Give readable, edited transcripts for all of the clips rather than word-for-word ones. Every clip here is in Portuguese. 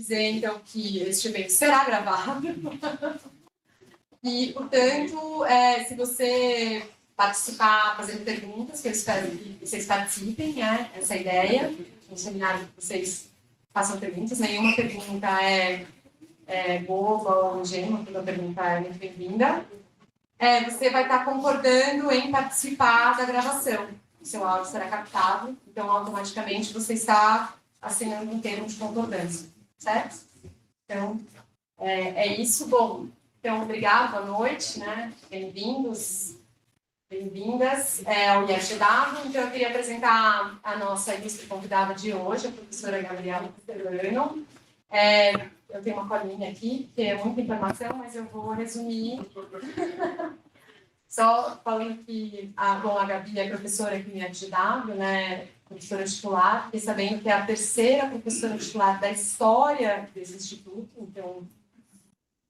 dizer, então, que este evento será gravado. E, portanto, se você participar fazendo perguntas, que eu espero que vocês participem, né? Essa é a ideia. No seminário que vocês façam perguntas. Nenhuma pergunta é boba ou ingênua, toda pergunta é muito bem-vinda. Você vai estar concordando em participar da gravação. O seu áudio será captado, então automaticamente você está assinando um termo de concordância, certo? Então, é isso. Bom, então, obrigado, boa noite, né? Bem-vindos, bem-vindas ao IFGW. Então, eu queria apresentar a nossa ilustre convidada de hoje, a professora Gabriela Castellano. Eu tenho uma colinha aqui, que é muita informação, mas eu vou resumir. Só falando que a Gabi é professora aqui no IFGW, né? Professora titular, fiquei sabendo que é a terceira professora titular da história desse instituto, então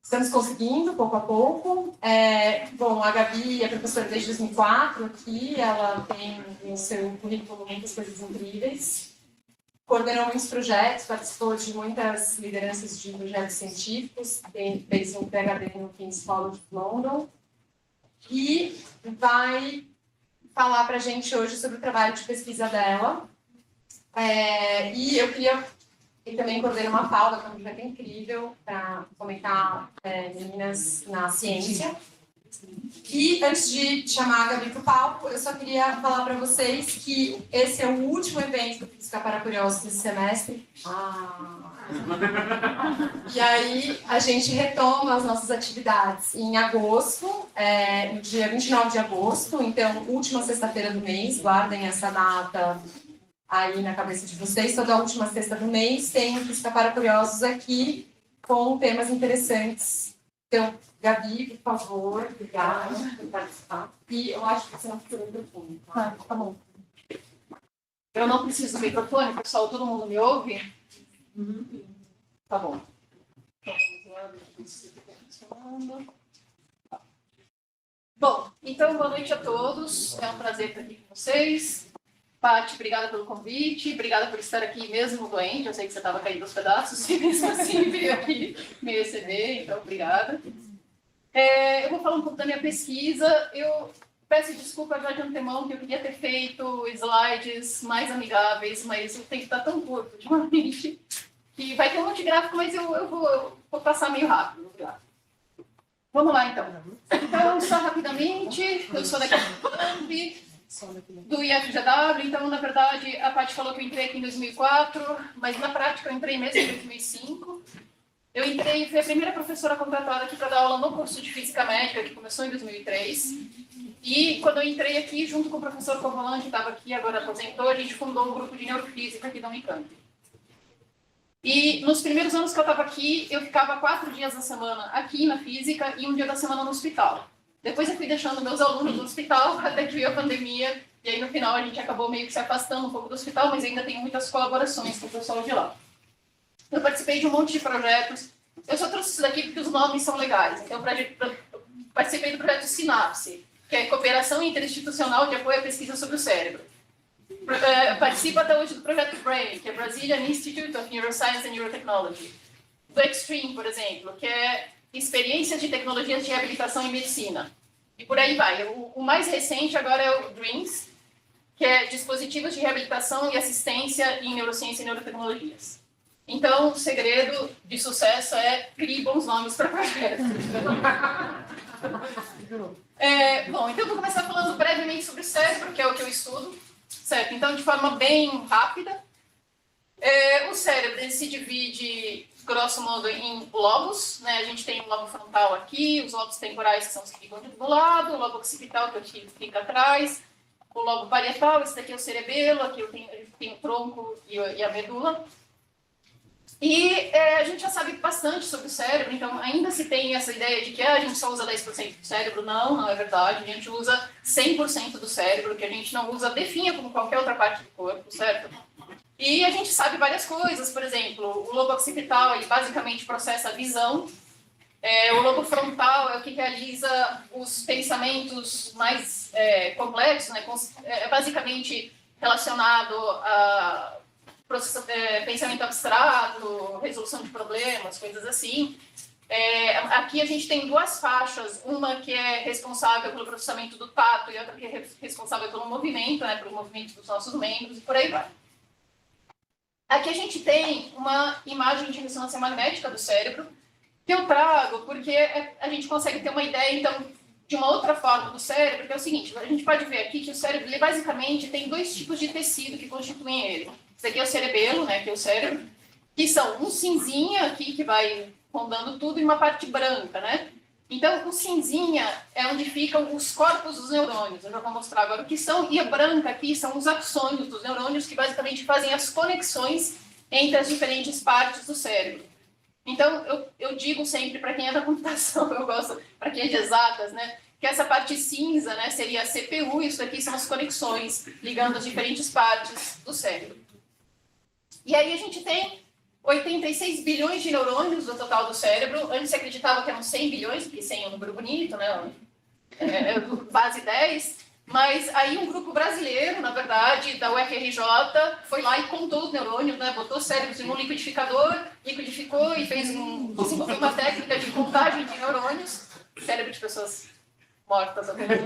estamos conseguindo, pouco a pouco. A Gabi é professora desde 2004 aqui, ela tem no seu currículo muitas coisas incríveis. Coordenou muitos projetos, participou de muitas lideranças de projetos científicos, fez um PhD no King's College de London e vai falar para a gente hoje sobre o trabalho de pesquisa dela. E eu queria... E também coordena uma pauta, que é um projeto incrível para fomentar meninas na ciência. E antes de chamar a Gabi para o palco, eu só queria falar para vocês que esse é o último evento do Física para Curiosos desse semestre. E aí a gente retoma as nossas atividades em agosto, no dia 29 de agosto, então, última sexta-feira do mês, guardem essa data aí na cabeça de vocês. Toda a última sexta do mês tem o Física para Curiosos aqui, com temas interessantes. Então, Gabi, por favor, obrigada por participar. E eu acho que você não precisa do microfone. Tá bom. Eu não preciso do microfone, pessoal, todo mundo me ouve? Tá bom. Bom, então, boa noite a todos. É um prazer estar aqui com vocês. Paty, obrigada pelo convite, obrigada por estar aqui mesmo doente. Eu sei que você estava caindo aos pedaços, e mesmo assim veio aqui me receber, então obrigada. Eu vou falar um pouco da minha pesquisa. Eu peço desculpa já de antemão, que eu queria ter feito slides mais amigáveis, mas o tempo está tão curto ultimamente que vai ter um monte de gráfico, mas eu vou passar meio rápido. Vamos lá, então. Então, só rapidamente, eu sou daqui do IFGW, então, na verdade, a Paty falou que eu entrei aqui em 2004, mas na prática eu entrei mesmo em 2005. Eu entrei, fui a primeira professora contratada aqui para dar aula no curso de Física Médica, que começou em 2003. E quando eu entrei aqui, junto com o professor Covolan, que estava aqui, agora aposentou, a gente fundou um grupo de neurofísica aqui da Unicamp. E nos primeiros anos que eu estava aqui, eu ficava 4 dias da semana aqui na física e 1 dia da semana no hospital. Depois eu fui deixando meus alunos no hospital até que veio a pandemia, e aí no final a gente acabou meio que se afastando um pouco do hospital, mas ainda tenho muitas colaborações com o pessoal de lá. Eu participei de um monte de projetos. Eu só trouxe isso daqui porque os nomes são legais. Então, participei do projeto Sinapse, que é Cooperação Interinstitucional de Apoio à Pesquisa sobre o Cérebro. Participo até hoje do projeto BRAIN, que é Brazilian Institute of Neuroscience and Neurotechnology. Do Extreme, por exemplo, que é Experiências de Tecnologias de Reabilitação em Medicina. E por aí vai. O mais recente agora é o DREAMS, que é Dispositivos de Reabilitação e Assistência em Neurociência e Neurotecnologias. Então, o segredo de sucesso é criar bons nomes para projetos. Bom, então eu vou começar falando brevemente sobre o cérebro, que é o que eu estudo. Certo? Então, de forma bem rápida, o cérebro ele se divide, grosso modo, em lobos. Né? A gente tem o lobo frontal aqui, os lobos temporais, que são os que ficam do lado, o lobo occipital, que é o que fica atrás, o lobo parietal, esse daqui é o cerebelo, aqui eu tenho o tronco e a medula. E a gente já sabe bastante sobre o cérebro, então ainda se tem essa ideia de que a gente só usa 10% do cérebro. Não é verdade. A gente usa 100% do cérebro, que a gente não usa, definha como qualquer outra parte do corpo, certo? E a gente sabe várias coisas, por exemplo, o lobo occipital, ele basicamente processa a visão, o lobo frontal é o que realiza os pensamentos mais complexos, né? É basicamente relacionado a pensamento abstrato, resolução de problemas, coisas assim. Aqui a gente tem duas faixas, uma que é responsável pelo processamento do tato e outra que é responsável pelo movimento, né, pelo movimento dos nossos membros, e por aí vai. Aqui a gente tem uma imagem de ressonância magnética do cérebro, que eu trago porque a gente consegue ter uma ideia, então, de uma outra forma do cérebro, que é o seguinte: a gente pode ver aqui que o cérebro, ele basicamente tem dois tipos de tecido que constituem ele. Esse aqui é o cerebelo, né, que é o cérebro, que são um cinzinha aqui, que vai rondando tudo, e uma parte branca, né? Então, o cinzinha é onde ficam os corpos dos neurônios, eu já vou mostrar agora o que são, e a branca aqui são os axônios dos neurônios, que basicamente fazem as conexões entre as diferentes partes do cérebro. Então, eu digo sempre, para quem é da computação, eu gosto, para quem é de exatas, né, que essa parte cinza, né, seria a CPU, e isso aqui são as conexões ligando as diferentes partes do cérebro. E aí a gente tem 86 bilhões de neurônios no total do cérebro. Antes se acreditava que eram 100 bilhões, porque 100 é um número bonito, né? Base 10. Mas aí um grupo brasileiro, na verdade, da UFRJ, foi lá e contou os neurônios, né? Botou os cérebros em um liquidificador, liquidificou e desenvolveu uma técnica de contagem de neurônios. Cérebro de pessoas mortas, obviamente.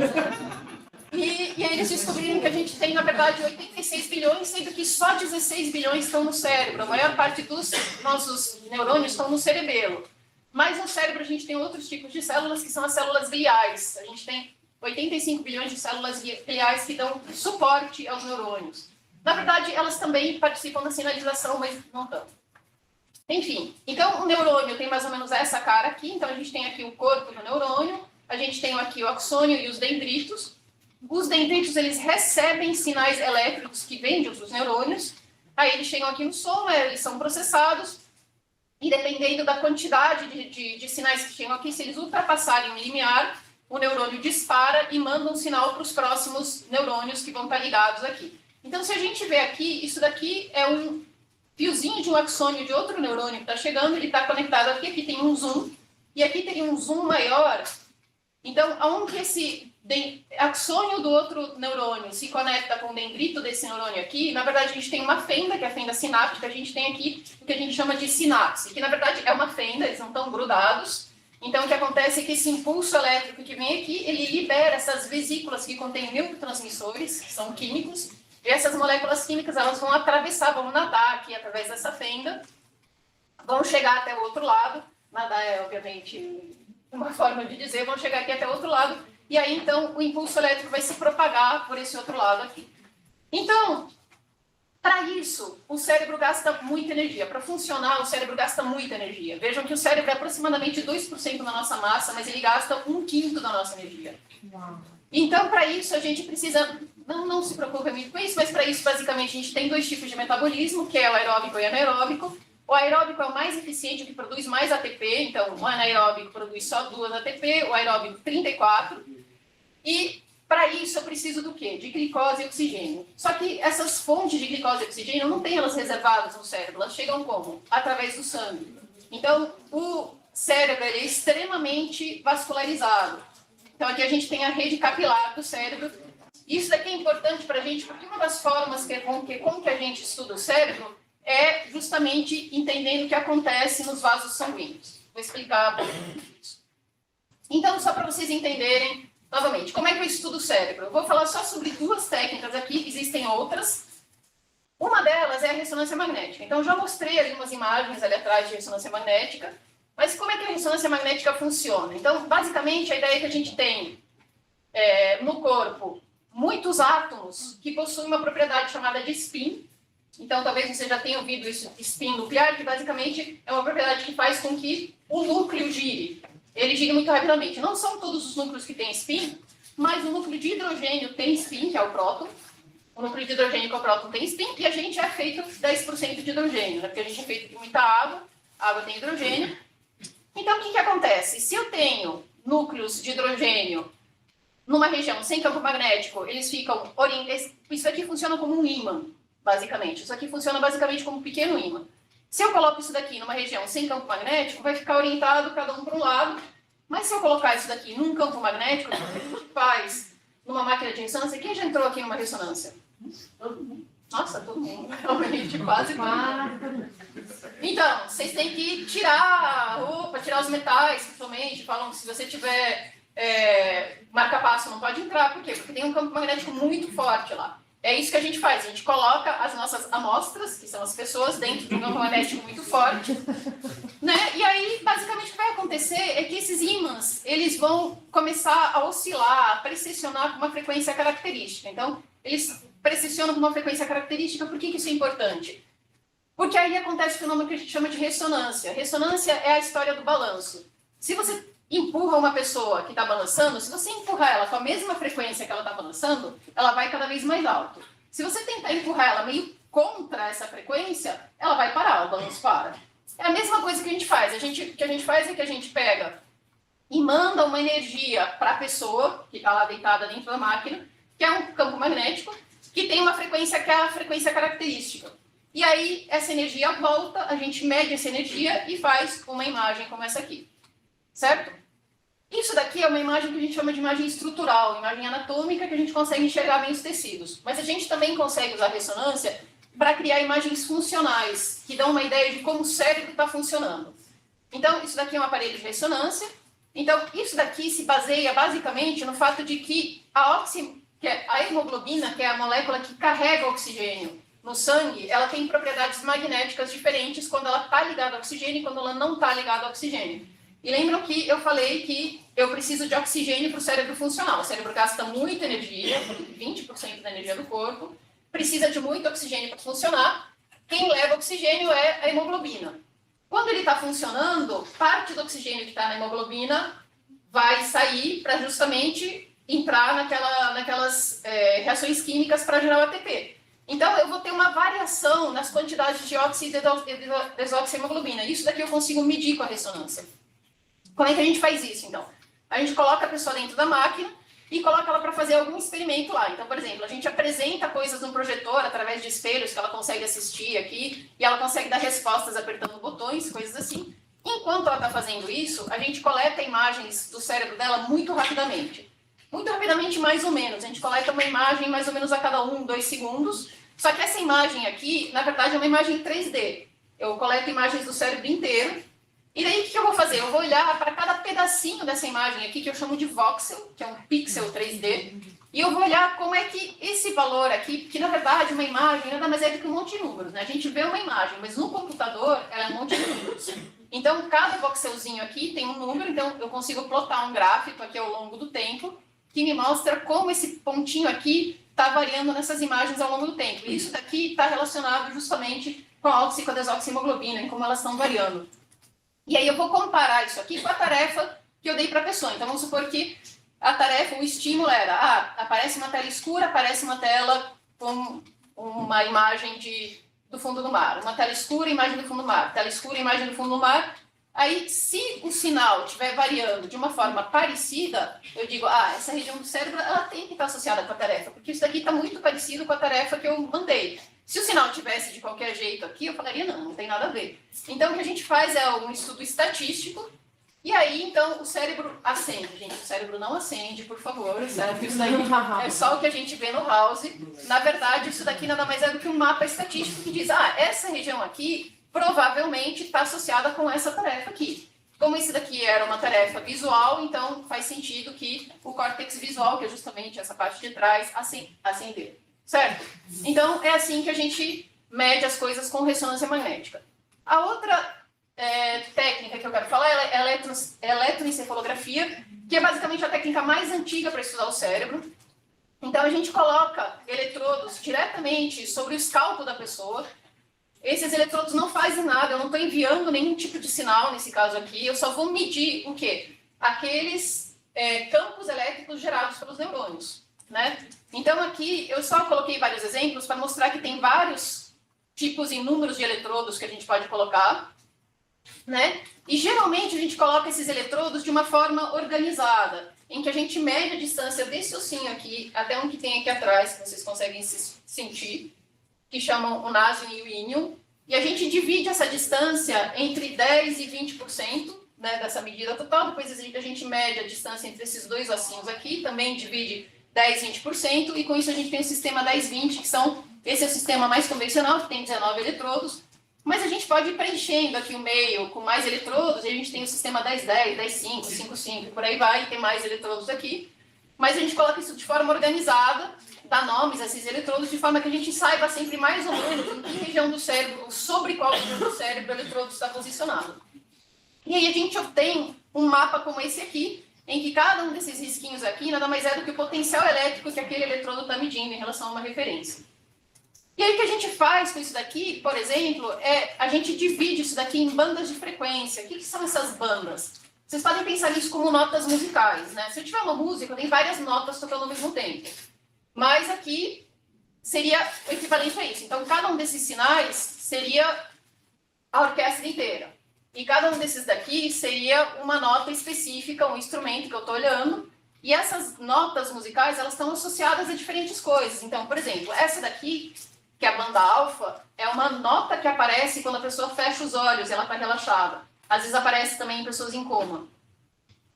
E aí eles descobriram que a gente tem, na verdade, 86 bilhões, sendo que só 16 bilhões estão no cérebro. A maior parte dos nossos neurônios estão no cerebelo. Mas no cérebro a gente tem outros tipos de células, que são as células gliais. A gente tem 85 bilhões de células gliais que dão suporte aos neurônios. Na verdade, elas também participam da sinalização, mas não tanto. Enfim, então o neurônio tem mais ou menos essa cara aqui. Então a gente tem aqui o corpo do neurônio, a gente tem aqui o axônio e os dendritos. Os dendritos, eles recebem sinais elétricos que vêm de outros neurônios, aí eles chegam aqui no soma, eles são processados, e dependendo da quantidade de sinais que chegam aqui, se eles ultrapassarem o limiar, o neurônio dispara e manda um sinal para os próximos neurônios que vão estar ligados aqui. Então, se a gente vê aqui, isso daqui é um fiozinho de um axônio de outro neurônio que está chegando, ele está conectado aqui, aqui tem um zoom, e aqui teria um zoom maior. Então, aonde esse axônio do outro neurônio se conecta com o dendrito desse neurônio aqui, na verdade a gente tem uma fenda, que é a fenda sináptica, a gente tem aqui o que a gente chama de sinapse, que na verdade é uma fenda, eles não estão grudados. Então o que acontece é que esse impulso elétrico que vem aqui, ele libera essas vesículas que contêm neurotransmissores, que são químicos, e essas moléculas químicas elas vão atravessar, vão nadar aqui através dessa fenda, vão chegar até o outro lado, nadar é obviamente uma forma de dizer, vão chegar aqui até o outro lado, e aí, então, o impulso elétrico vai se propagar por esse outro lado aqui. Então, para isso, o cérebro gasta muita energia. Para funcionar, o cérebro gasta muita energia. Vejam que o cérebro é aproximadamente 2% da nossa massa, mas ele gasta 1/5 da nossa energia. Então, para isso, a gente precisa... Não se preocupe muito com isso, mas para isso, basicamente, a gente tem dois tipos de metabolismo, que é o aeróbico e o anaeróbico. O aeróbico é o mais eficiente, o que produz mais ATP, então o anaeróbico produz só 2 ATP, o aeróbico 34. E para isso eu preciso do quê? De glicose e oxigênio. Só que essas fontes de glicose e oxigênio não tem elas reservadas no cérebro, elas chegam como? Através do sangue. Então o cérebro ele é extremamente vascularizado. Então aqui a gente tem a rede capilar do cérebro. Isso daqui é importante para a gente, porque uma das formas como que a gente estuda o cérebro é justamente entendendo o que acontece nos vasos sanguíneos. Vou explicar um pouco disso. Então, só para vocês entenderem, novamente, como é que eu estudo o cérebro? Eu vou falar só sobre duas técnicas aqui, existem outras. Uma delas é a ressonância magnética. Então, já mostrei ali umas imagens ali atrás de ressonância magnética, mas como é que a ressonância magnética funciona? Então, basicamente, a ideia é que a gente tem no corpo muitos átomos que possuem uma propriedade chamada de spin. Então, talvez você já tenha ouvido isso, spin nuclear, que basicamente é uma propriedade que faz com que o núcleo gire. Ele gira muito rapidamente. Não são todos os núcleos que têm spin, mas o núcleo de hidrogênio tem spin, que é o próton. O núcleo de hidrogênio, que é o próton, tem spin, e a gente é feito 10% de hidrogênio, né? Porque a gente é feito de muita água, a água tem hidrogênio. Então, o que acontece? Se eu tenho núcleos de hidrogênio numa região sem campo magnético, eles ficam orientados. Isso aqui funciona como um ímã, basicamente. Isso aqui funciona basicamente como um pequeno ímã. Se eu coloco isso daqui numa região sem campo magnético, vai ficar orientado cada um para um lado. Mas se eu colocar isso daqui num campo magnético, o que a gente faz numa máquina de ressonância? Quem já entrou aqui numa ressonância? Nossa, todo mundo, realmente, quase todo mundo. Então, vocês têm que tirar a roupa, tirar os metais, principalmente. Falam que se você tiver marca-passo, não pode entrar. Por quê? Porque tem um campo magnético muito forte lá. É isso que a gente faz. A gente coloca as nossas amostras, que são as pessoas, dentro de um campo magnético muito forte. Né? E aí, basicamente, o que vai acontecer é que esses ímãs, eles vão começar a oscilar, a precessionar com uma frequência característica. Então, eles precessionam com uma frequência característica. Por que isso é importante? Porque aí acontece o fenômeno que a gente chama de ressonância. Ressonância é a história do balanço. Se você empurra uma pessoa que está balançando, se você empurrar ela com a mesma frequência que ela está balançando, ela vai cada vez mais alto. Se você tentar empurrar ela meio contra essa frequência, ela vai parar, o balanço para. É a mesma coisa que a gente faz. O que a gente faz é que a gente pega e manda uma energia para a pessoa que está lá deitada dentro da máquina, que é um campo magnético, que tem uma frequência que é a frequência característica. E aí, essa energia volta, a gente mede essa energia e faz uma imagem como essa aqui. Certo? Isso daqui é uma imagem que a gente chama de imagem estrutural, imagem anatômica, que a gente consegue enxergar bem os tecidos. Mas a gente também consegue usar ressonância para criar imagens funcionais, que dão uma ideia de como o cérebro está funcionando. Então, isso daqui é um aparelho de ressonância. Então, isso daqui se baseia basicamente no fato de que que é a hemoglobina, que é a molécula que carrega o oxigênio no sangue, ela tem propriedades magnéticas diferentes quando ela está ligada ao oxigênio e quando ela não está ligada ao oxigênio. E lembram que eu falei que eu preciso de oxigênio para o cérebro funcionar. O cérebro gasta muita energia, 20% da energia do corpo, precisa de muito oxigênio para funcionar. Quem leva oxigênio é a hemoglobina. Quando ele está funcionando, parte do oxigênio que está na hemoglobina vai sair para justamente entrar naquelas reações químicas para gerar o ATP. Então, eu vou ter uma variação nas quantidades de óxido e desoxihemoglobina. Isso daqui eu consigo medir com a ressonância. Como é que a gente faz isso, então? A gente coloca a pessoa dentro da máquina e coloca ela para fazer algum experimento lá. Então, por exemplo, a gente apresenta coisas no projetor através de espelhos que ela consegue assistir aqui e ela consegue dar respostas apertando botões, coisas assim. Enquanto ela está fazendo isso, a gente coleta imagens do cérebro dela muito rapidamente. Muito rapidamente, mais ou menos. A gente coleta uma imagem mais ou menos a cada 1, 2 segundos. Só que essa imagem aqui, na verdade, é uma imagem 3D. Eu coleto imagens do cérebro inteiro. E daí, o que eu vou fazer? Eu vou olhar para cada pedacinho dessa imagem aqui, que eu chamo de voxel, que é um pixel 3D, e eu vou olhar como é que esse valor aqui, que na verdade uma imagem nada mais é do que um monte de números, né? A gente vê uma imagem, mas no computador ela é um monte de números. Então, cada voxelzinho aqui tem um número, então eu consigo plotar um gráfico aqui ao longo do tempo, que me mostra como esse pontinho aqui está variando nessas imagens ao longo do tempo. E isso daqui está relacionado justamente com a oxi e com a desoxihemoglobina, em como elas estão variando. E aí eu vou comparar isso aqui com a tarefa que eu dei para a pessoa. Então, vamos supor que a tarefa, o estímulo era, aparece uma tela escura, aparece uma tela com uma imagem do fundo do mar. Uma tela escura, imagem do fundo do mar. Tela escura, imagem do fundo do mar. Aí, se o sinal estiver variando de uma forma parecida, eu digo, essa região do cérebro ela tem que estar associada com a tarefa, porque isso daqui está muito parecido com a tarefa que eu mandei. Se o sinal tivesse de qualquer jeito aqui, eu falaria, não tem nada a ver. Então, o que a gente faz é um estudo estatístico, e aí, então, o cérebro acende. Gente, o cérebro não acende, por favor, certo? Isso daí é só o que a gente vê no House. Na verdade, isso daqui nada mais é do que um mapa estatístico que diz, essa região aqui provavelmente está associada com essa tarefa aqui. Como esse daqui era uma tarefa visual, então faz sentido que o córtex visual, que é justamente essa parte de trás, acender. Certo? Então, é assim que a gente mede as coisas com ressonância magnética. A outra técnica que eu quero falar é a eletroencefalografia, que é basicamente a técnica mais antiga para estudar o cérebro. Então, a gente coloca eletrodos diretamente sobre o escalpo da pessoa. Esses eletrodos não fazem nada, eu não estou enviando nenhum tipo de sinal nesse caso aqui, eu só vou medir o quê? Aqueles campos elétricos gerados pelos neurônios, né? Então aqui eu só coloquei vários exemplos para mostrar que tem vários tipos e números de eletrodos que a gente pode colocar, né? E geralmente a gente coloca esses eletrodos de uma forma organizada, em que a gente mede a distância desse ossinho aqui até um que tem aqui atrás, que vocês conseguem sentir, que chamam o nasio e o ilium, e a gente divide essa distância entre 10% e 20%, né, dessa medida total, depois a gente mede a distância entre esses dois ossinhos aqui, também divide 10%, 20%, e com isso a gente tem o sistema 10-20, que são esse é o sistema mais convencional, que tem 19 eletrodos, mas a gente pode ir preenchendo aqui o meio com mais eletrodos, e a gente tem o sistema 10-10, 10-5, 5-5, por aí vai, tem mais eletrodos aqui. Mas a gente coloca isso de forma organizada, dá nomes a esses eletrodos, de forma que a gente saiba sempre mais ou menos em que região do cérebro, sobre qual região do cérebro o eletrodo está posicionado. E aí a gente obtém um mapa como esse aqui, em que cada um desses risquinhos aqui nada mais é do que o potencial elétrico que aquele eletrodo está medindo em relação a uma referência. E aí o que a gente faz com isso daqui, por exemplo, é a gente divide isso daqui em bandas de frequência. O que são essas bandas? Vocês podem pensar nisso como notas musicais, né? Se eu tiver uma música, tem várias notas tocando ao mesmo tempo. Mas aqui seria o equivalente a isso. Então, cada um desses sinais seria a orquestra inteira. E cada um desses daqui seria uma nota específica, um instrumento que eu estou olhando. E essas notas musicais, elas estão associadas a diferentes coisas. Então, por exemplo, essa daqui, que é a banda alfa, é uma nota que aparece quando a pessoa fecha os olhos e ela está relaxada. Às vezes aparece também em pessoas em coma.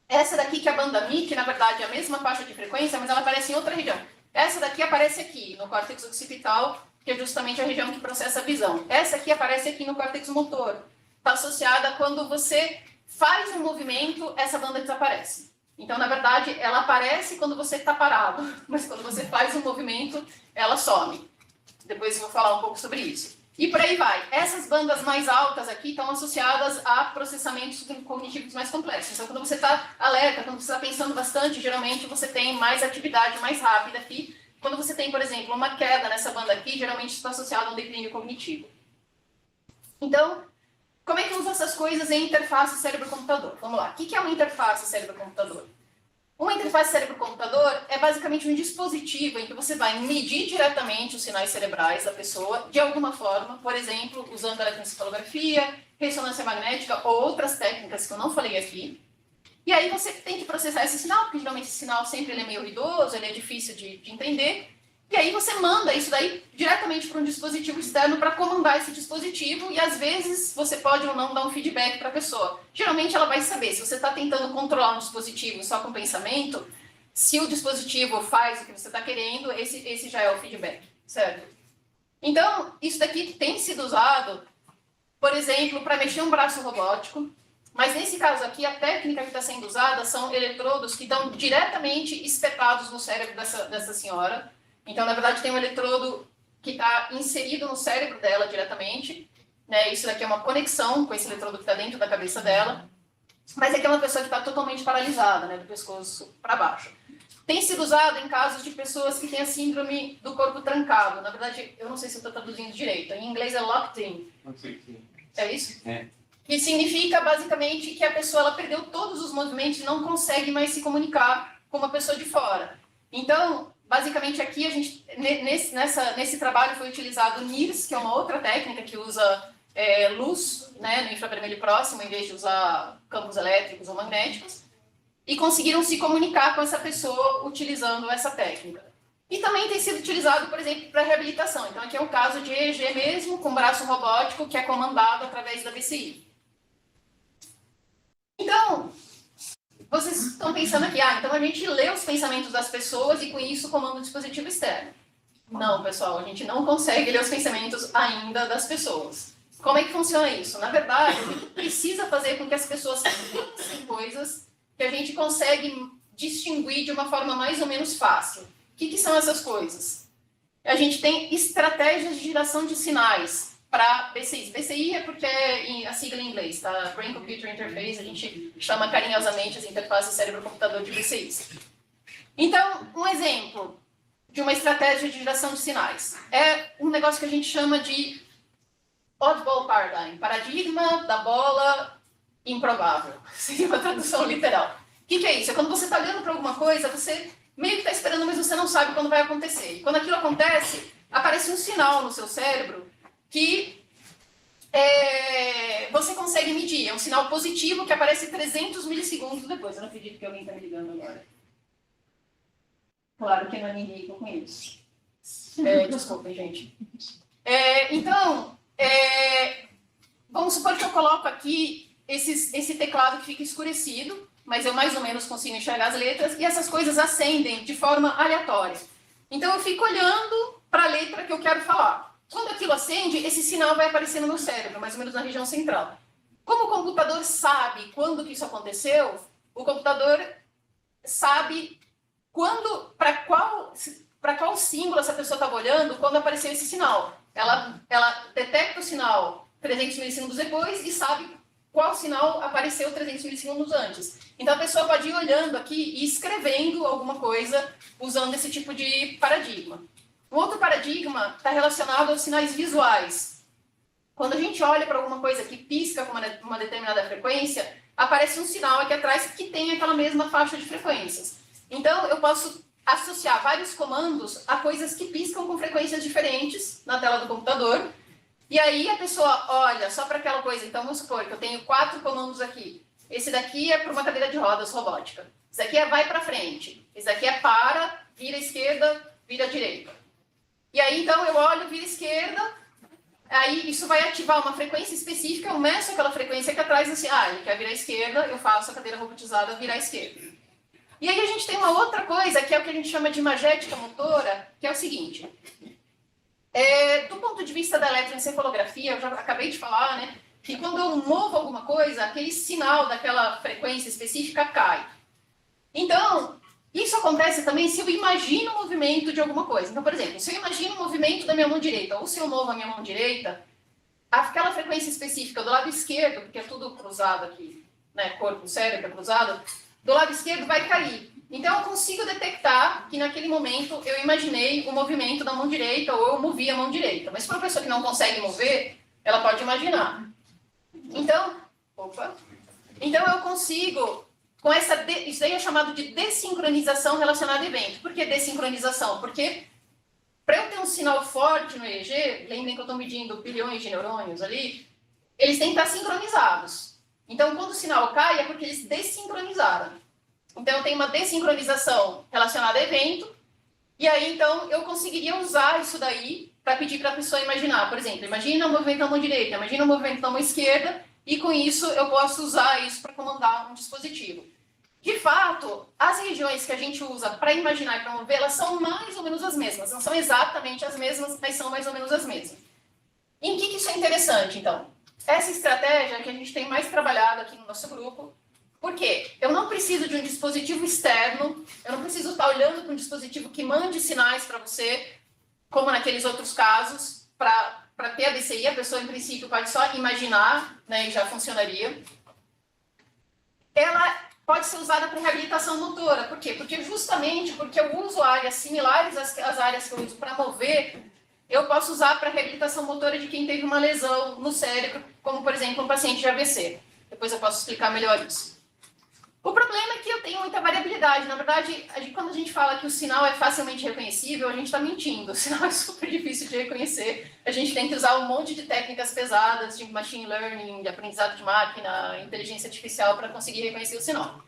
Essa daqui, que é a banda Mi, que na verdade é a mesma faixa de frequência, mas ela aparece em outra região. Essa daqui aparece aqui, no córtex occipital, que é justamente a região que processa a visão. Essa aqui aparece aqui no córtex motor. Está associada a quando você faz um movimento, essa banda desaparece. Então, na verdade, ela aparece quando você está parado, mas quando você faz um movimento, ela some. Depois eu vou falar um pouco sobre isso. E por aí vai. Essas bandas mais altas aqui estão associadas a processamentos cognitivos mais complexos. Então, quando você está alerta, quando você está pensando bastante, geralmente você tem mais atividade mais rápida aqui. Quando você tem, por exemplo, uma queda nessa banda aqui, geralmente está associado a um declínio cognitivo. Então, como é que usa essas coisas em interface cérebro-computador? Vamos lá. O que é uma interface cérebro-computador? Uma interface cérebro-computador é basicamente um dispositivo em que você vai medir diretamente os sinais cerebrais da pessoa de alguma forma, por exemplo, usando eletroencefalografia, ressonância magnética ou outras técnicas que eu não falei aqui. E aí você tem que processar esse sinal, porque geralmente esse sinal sempre ele é meio ruidoso, ele é difícil de entender. E aí você manda isso daí diretamente para um dispositivo externo para comandar esse dispositivo e às vezes você pode ou não dar um feedback para a pessoa. Geralmente ela vai saber, se você está tentando controlar um dispositivo só com pensamento, se o dispositivo faz o que você está querendo, esse já é o feedback, certo? Então, isso daqui tem sido usado, por exemplo, para mexer um braço robótico, mas nesse caso aqui, a técnica que está sendo usada são eletrodos que estão diretamente espetados no cérebro dessa senhora. Então, na verdade, tem um eletrodo que está inserido no cérebro dela diretamente. Né? Isso daqui é uma conexão com esse eletrodo que está dentro da cabeça dela. Mas aqui é uma pessoa que está totalmente paralisada, né? Do pescoço para baixo. Tem sido usado em casos de pessoas que têm a síndrome do corpo trancado. Na verdade, eu não sei se eu estou traduzindo direito. Em inglês é locked in. É isso? É. Que significa, basicamente, que a pessoa ela perdeu todos os movimentos e não consegue mais se comunicar com uma pessoa de fora. Então, basicamente, aqui, a gente, nesse trabalho foi utilizado o NIRS, que é uma outra técnica que usa luz, né, no infravermelho próximo, em vez de usar campos elétricos ou magnéticos, e conseguiram se comunicar com essa pessoa utilizando essa técnica. E também tem sido utilizado, por exemplo, para reabilitação. Então, aqui é um caso de EEG mesmo, com braço robótico, que é comandado através da BCI. Então, vocês estão pensando aqui, então a gente lê os pensamentos das pessoas e com isso comanda o dispositivo externo. Não, pessoal, a gente não consegue ler os pensamentos ainda das pessoas. Como é que funciona isso? Na verdade, a gente precisa fazer com que as pessoas pensem coisas que a gente consegue distinguir de uma forma mais ou menos fácil. O que são essas coisas? A gente tem estratégias de geração de sinais para BCIs. BCI é porque é a sigla em inglês, tá? Brain Computer Interface, a gente chama carinhosamente as interfaces cérebro-computador de BCIs. Então, um exemplo de uma estratégia de geração de sinais é um negócio que a gente chama de oddball paradigm, paradigma da bola improvável. Seria uma tradução literal. O que é isso? É quando você está olhando para alguma coisa, você meio que está esperando, mas você não sabe quando vai acontecer. E quando aquilo acontece, aparece um sinal no seu cérebro que você consegue medir. É um sinal positivo que aparece 300 milissegundos depois. Eu não acredito que alguém está me ligando agora. Claro que não é ninguém que eu conheço. Desculpem, gente. Então, vamos supor que eu coloco aqui esse teclado que fica escurecido, mas eu mais ou menos consigo enxergar as letras, e essas coisas acendem de forma aleatória. Então eu fico olhando para a letra que eu quero falar. Quando aquilo acende, esse sinal vai aparecer no meu cérebro, mais ou menos na região central. Como o computador sabe quando que isso aconteceu, o computador sabe quando, para qual símbolo essa pessoa estava olhando quando apareceu esse sinal. Ela detecta o sinal 300 milissegundos depois e sabe qual sinal apareceu 300 milissegundos antes. Então, a pessoa pode ir olhando aqui e escrevendo alguma coisa usando esse tipo de paradigma. Um outro paradigma está relacionado aos sinais visuais. Quando a gente olha para alguma coisa que pisca com uma determinada frequência, aparece um sinal aqui atrás que tem aquela mesma faixa de frequências. Então, eu posso associar vários comandos a coisas que piscam com frequências diferentes na tela do computador. E aí a pessoa olha só para aquela coisa. Então, vamos supor que eu tenho 4 comandos aqui. Esse daqui é para uma cadeira de rodas robótica. Esse daqui é vai para frente. Esse daqui é para, vira à esquerda, vira à direita. E aí, então, eu olho, vira à esquerda. Aí isso vai ativar uma frequência específica. Eu meço aquela frequência aqui atrás assim, ele quer virar à esquerda, eu faço a cadeira robotizada virar à esquerda. E aí a gente tem uma outra coisa, que é o que a gente chama de imagética motora, que é o seguinte. Do ponto de vista da eletroencefalografia, eu já acabei de falar, né, que quando eu movo alguma coisa, aquele sinal daquela frequência específica cai. Então, isso acontece também se eu imagino o movimento de alguma coisa. Então, por exemplo, se eu imagino o movimento da minha mão direita, ou se eu movo a minha mão direita, aquela frequência específica do lado esquerdo, porque é tudo cruzado aqui, né, corpo, cérebro cruzado, do lado esquerdo vai cair. Então, eu consigo detectar que naquele momento eu imaginei o movimento da mão direita ou eu movi a mão direita. Mas para a pessoa que não consegue mover, ela pode imaginar. Então, eu consigo, com isso daí é chamado de desincronização relacionada a evento. Por que desincronização? Porque para eu ter um sinal forte no EEG, lembrem que eu estou medindo bilhões de neurônios ali, eles têm que estar sincronizados. Então, quando o sinal cai, é porque eles desincronizaram. Então, eu tenho uma desincronização relacionada a evento, e aí, então, eu conseguiria usar isso daí para pedir para a pessoa imaginar. Por exemplo, imagina o movimento da mão direita, imagina o movimento da mão esquerda, e com isso eu posso usar isso para comandar um dispositivo. De fato, as regiões que a gente usa para imaginar e para mover, elas são mais ou menos as mesmas. Não são exatamente as mesmas, mas são mais ou menos as mesmas. Em que isso é interessante, então? Essa estratégia que a gente tem mais trabalhado aqui no nosso grupo, porque eu não preciso de um dispositivo externo, eu não preciso estar olhando para um dispositivo que mande sinais para você, como naqueles outros casos, para ter a DCI, a pessoa, em princípio, pode só imaginar, né, e já funcionaria. Ela pode ser usada para reabilitação motora. Por quê? Porque justamente porque eu uso áreas similares às áreas que eu uso para mover, eu posso usar para reabilitação motora de quem teve uma lesão no cérebro, como, por exemplo, um paciente de AVC. Depois eu posso explicar melhor isso. O problema é que eu tenho muita variabilidade. Na verdade, quando a gente fala que o sinal é facilmente reconhecível, a gente está mentindo. O sinal é super difícil de reconhecer. A gente tem que usar um monte de técnicas pesadas de machine learning, de aprendizado de máquina, inteligência artificial para conseguir reconhecer o sinal.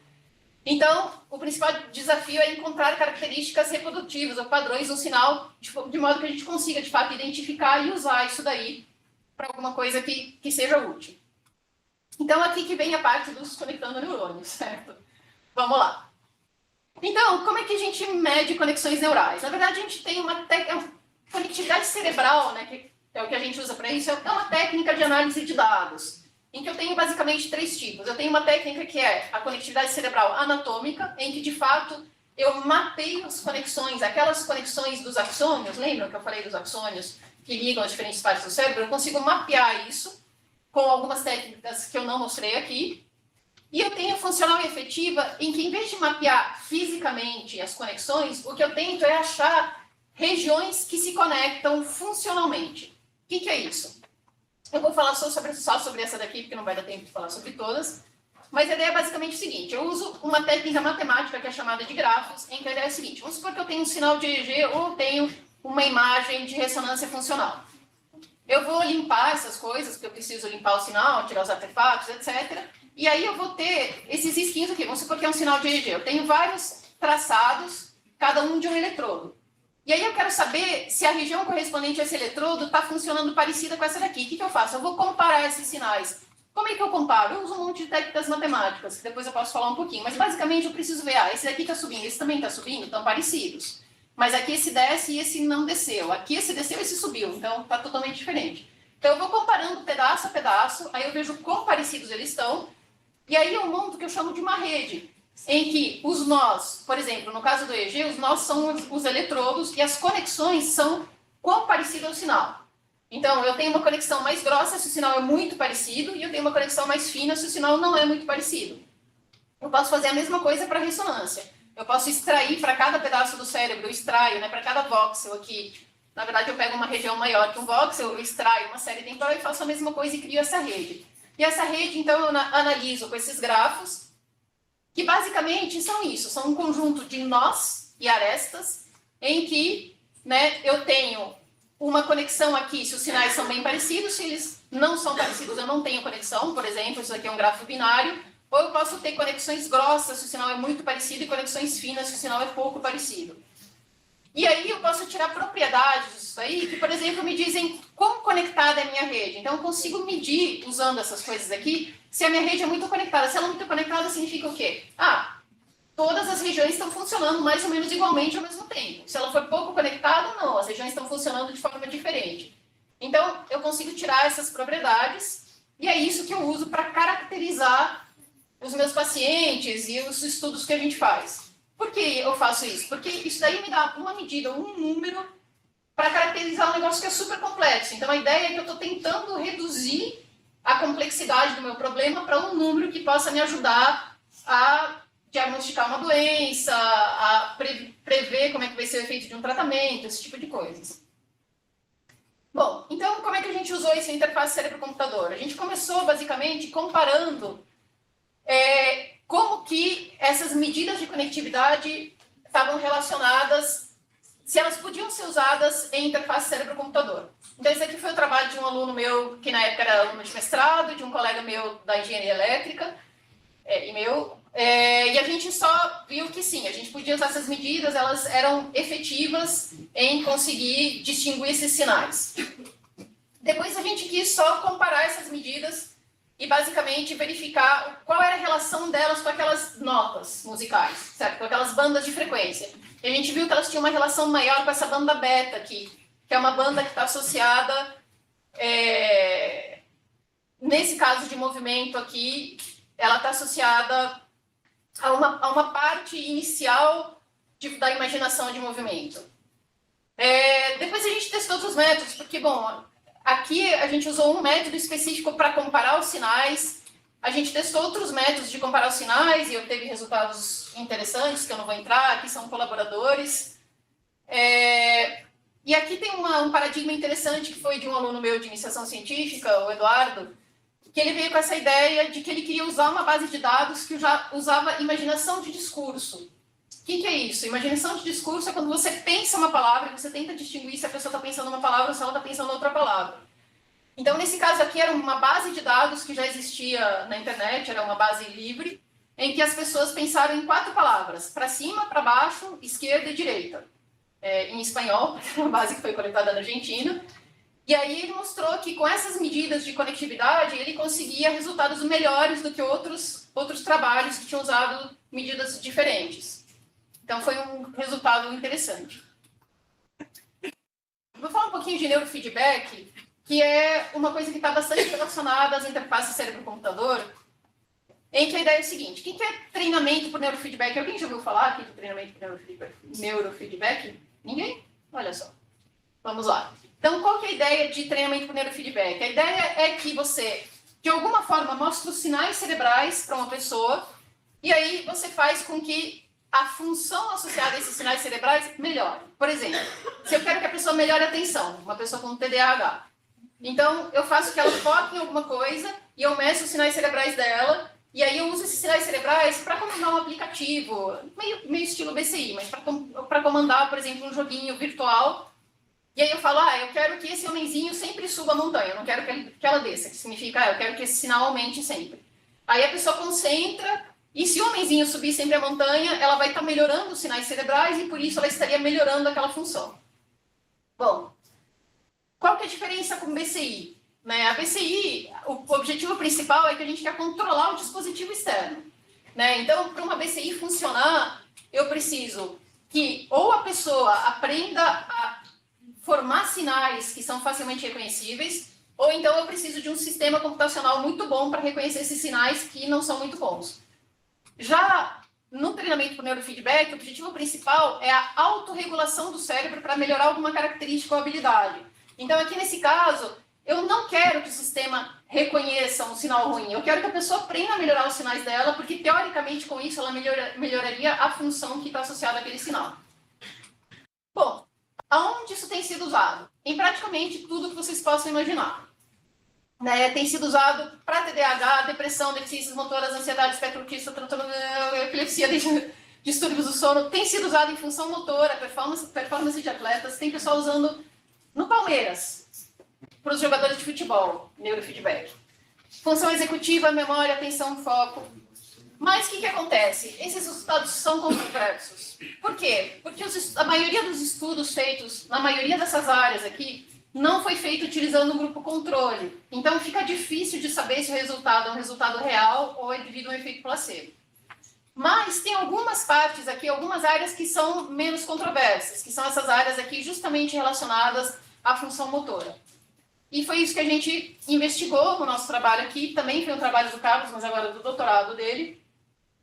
Então, o principal desafio é encontrar características reprodutivas ou padrões no sinal, de modo que a gente consiga, de fato, identificar e usar isso daí para alguma coisa que seja útil. Então, aqui que vem a parte dos conectando neurônios, certo? Vamos lá. Então, como é que a gente mede conexões neurais? Na verdade, a gente tem uma conectividade cerebral, né, que é o que a gente usa para isso, é uma técnica de análise de dados, em que eu tenho basicamente 3 tipos. Eu tenho uma técnica que é a conectividade cerebral anatômica, em que, de fato, eu mapeio as conexões, aquelas conexões dos axônios, lembram que eu falei dos axônios que ligam as diferentes partes do cérebro? Eu consigo mapear isso com algumas técnicas que eu não mostrei aqui. E eu tenho funcional e efetiva, em que, em vez de mapear fisicamente as conexões, o que eu tento é achar regiões que se conectam funcionalmente. O que é isso? Eu vou falar só sobre essa daqui, porque não vai dar tempo de falar sobre todas. Mas a ideia é basicamente o seguinte: eu uso uma técnica matemática que é chamada de grafos, em que a ideia é a seguinte: vamos supor que eu tenho um sinal de EEG ou eu tenho uma imagem de ressonância funcional. Eu vou limpar essas coisas, porque eu preciso limpar o sinal, tirar os artefatos, etc. E aí eu vou ter esses risquinhos aqui. Vamos supor que é um sinal de EEG. Eu tenho vários traçados, cada um de um eletrodo. E aí eu quero saber se a região correspondente a esse eletrodo está funcionando parecida com essa daqui. O que eu faço? Eu vou comparar esses sinais. Como é que eu comparo? Eu uso um monte de técnicas matemáticas, que depois eu posso falar um pouquinho. Mas basicamente eu preciso ver, esse daqui está subindo, esse também está subindo, estão parecidos. Mas aqui esse desce e esse não desceu. Aqui esse desceu e esse subiu. Então, está totalmente diferente. Então, eu vou comparando pedaço a pedaço, aí eu vejo quão parecidos eles estão, e aí eu monto o que eu chamo de uma rede, em que os nós, por exemplo, no caso do EEG, os nós são os eletrodos e as conexões são quão parecido é o sinal. Então, eu tenho uma conexão mais grossa se o sinal é muito parecido, e eu tenho uma conexão mais fina se o sinal não é muito parecido. Eu posso fazer a mesma coisa para ressonância. Eu posso extrair para cada pedaço do cérebro, eu extraio, né, para cada voxel aqui. Na verdade, eu pego uma região maior que um voxel, eu extraio uma série temporal e faço a mesma coisa e crio essa rede. E essa rede, então, eu analiso com esses grafos, que basicamente são isso, são um conjunto de nós e arestas, em que, né, eu tenho uma conexão aqui, se os sinais são bem parecidos, se eles não são parecidos, eu não tenho conexão, por exemplo, isso aqui é um grafo binário, ou eu posso ter conexões grossas, se o sinal é muito parecido, e conexões finas, se o sinal é pouco parecido. E aí eu posso tirar propriedades disso aí, que, por exemplo, me dizem como conectada é a minha rede. Então, eu consigo medir, usando essas coisas aqui, se a minha rede é muito conectada. Se ela é muito conectada, significa o quê? Ah, todas as regiões estão funcionando mais ou menos igualmente ao mesmo tempo. Se ela for pouco conectada, não, as regiões estão funcionando de forma diferente. Então, eu consigo tirar essas propriedades, e é isso que eu uso para caracterizar os meus pacientes e os estudos que a gente faz. Por que eu faço isso? Porque isso daí me dá uma medida, um número, para caracterizar um negócio que é super complexo. Então, a ideia é que eu estou tentando reduzir a complexidade do meu problema para um número que possa me ajudar a diagnosticar uma doença, a prever como é que vai ser o efeito de um tratamento, esse tipo de coisas. Bom, então, como é que a gente usou essa interface cérebro-computador? A gente começou, basicamente, comparando como que essas medidas de conectividade estavam relacionadas, se elas podiam ser usadas em interface cérebro-computador. Então, esse aqui foi o trabalho de um aluno meu, que na época era aluno de mestrado, de um colega meu da engenharia elétrica, e a gente só viu que sim, a gente podia usar essas medidas, elas eram efetivas em conseguir distinguir esses sinais. Depois a gente quis só comparar essas medidas e basicamente verificar qual era a relação delas com aquelas notas musicais, certo? Com aquelas bandas de frequência. E a gente viu que elas tinham uma relação maior com essa banda beta aqui, que é uma banda que está associada, nesse caso de movimento aqui, ela está associada a uma parte inicial da imaginação de movimento. Depois a gente testou outros métodos, porque, bom, aqui a gente usou um método específico para comparar os sinais. A gente testou outros métodos de comparar os sinais e obteve resultados interessantes, que eu não vou entrar, aqui são colaboradores. E aqui tem um paradigma interessante que foi de um aluno meu de iniciação científica, o Eduardo, que ele veio com essa ideia de que ele queria usar uma base de dados que já usava imaginação de discurso. O que é isso? Imaginação de discurso é quando você pensa uma palavra e você tenta distinguir se a pessoa está pensando uma palavra ou se ela está pensando outra palavra. Então, nesse caso aqui, era uma base de dados que já existia na internet, era uma base livre, em que as pessoas pensaram em 4 palavras, para cima, para baixo, esquerda e direita. Em espanhol, porque era uma base que foi coletada na Argentina. E aí ele mostrou que com essas medidas de conectividade, ele conseguia resultados melhores do que outros trabalhos que tinham usado medidas diferentes. Então, foi um resultado interessante. Vou falar um pouquinho de neurofeedback, que é uma coisa que está bastante relacionada às interfaces cérebro-computador, em que a ideia é o seguinte: o que é treinamento por neurofeedback? Alguém já ouviu falar aqui de treinamento por neurofeedback? Ninguém? Olha só. Vamos lá. Então, qual que é a ideia de treinamento por neurofeedback? A ideia é que você, de alguma forma, mostra os sinais cerebrais para uma pessoa, e aí você faz com que a função associada a esses sinais cerebrais melhore. Por exemplo, se eu quero que a pessoa melhore a atenção, uma pessoa com TDAH, então eu faço que ela foque em alguma coisa e eu meço os sinais cerebrais dela, e aí eu uso esses sinais cerebrais para comandar um aplicativo, meio estilo BCI, mas para comandar, por exemplo, um joguinho virtual. E aí eu falo, eu quero que esse homenzinho sempre suba a montanha, eu não quero que ela desça, que significa, eu quero que esse sinal aumente sempre. Aí a pessoa concentra, e se o homenzinho subir sempre a montanha, ela vai estar melhorando os sinais cerebrais e por isso ela estaria melhorando aquela função. Bom, qual que é a diferença com o BCI? A BCI, o objetivo principal é que a gente quer controlar o dispositivo externo. Então, para uma BCI funcionar, eu preciso que ou a pessoa aprenda a formar sinais que são facilmente reconhecíveis, ou então eu preciso de um sistema computacional muito bom para reconhecer esses sinais que não são muito bons. Já no treinamento por neurofeedback, o objetivo principal é a autorregulação do cérebro para melhorar alguma característica ou habilidade. Então, aqui nesse caso, eu não quero que o sistema reconheça um sinal ruim, eu quero que a pessoa aprenda a melhorar os sinais dela, porque, teoricamente, com isso, ela melhoraria a função que está associada àquele sinal. Bom, aonde isso tem sido usado? Em praticamente tudo que vocês possam imaginar. Tem sido usado para TDAH, depressão, deficiências motoras, ansiedade, espectro autista, epilepsia, distúrbios do sono. Tem sido usado em função motora, performance de atletas. Tem pessoal usando no Palmeiras, para os jogadores de futebol, neurofeedback. Função executiva, memória, atenção, foco. Mas o que acontece? Esses resultados são controversos. Por quê? Porque a maioria dos estudos feitos na maioria dessas áreas aqui não foi feito utilizando um grupo controle. Então, fica difícil de saber se o resultado é um resultado real ou é devido a um efeito placebo. Mas tem algumas partes aqui, algumas áreas que são menos controversas, que são essas áreas aqui justamente relacionadas à função motora. E foi isso que a gente investigou no nosso trabalho aqui, também foi um trabalho do Carlos, mas agora do doutorado dele.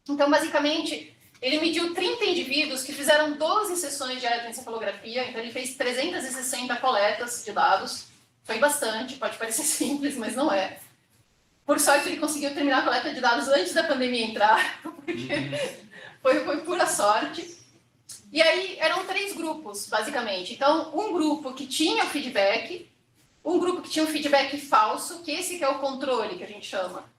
Então, basicamente, ele mediu 30 indivíduos que fizeram 12 sessões de eletroencefalografia, então ele fez 360 coletas de dados. Foi bastante, pode parecer simples, mas não é. Por sorte, ele conseguiu terminar a coleta de dados antes da pandemia entrar, porque foi pura sorte. E aí, eram 3 grupos, basicamente. Então, um grupo que tinha o feedback, um grupo que tinha um feedback falso, que esse que é o controle, que a gente chama.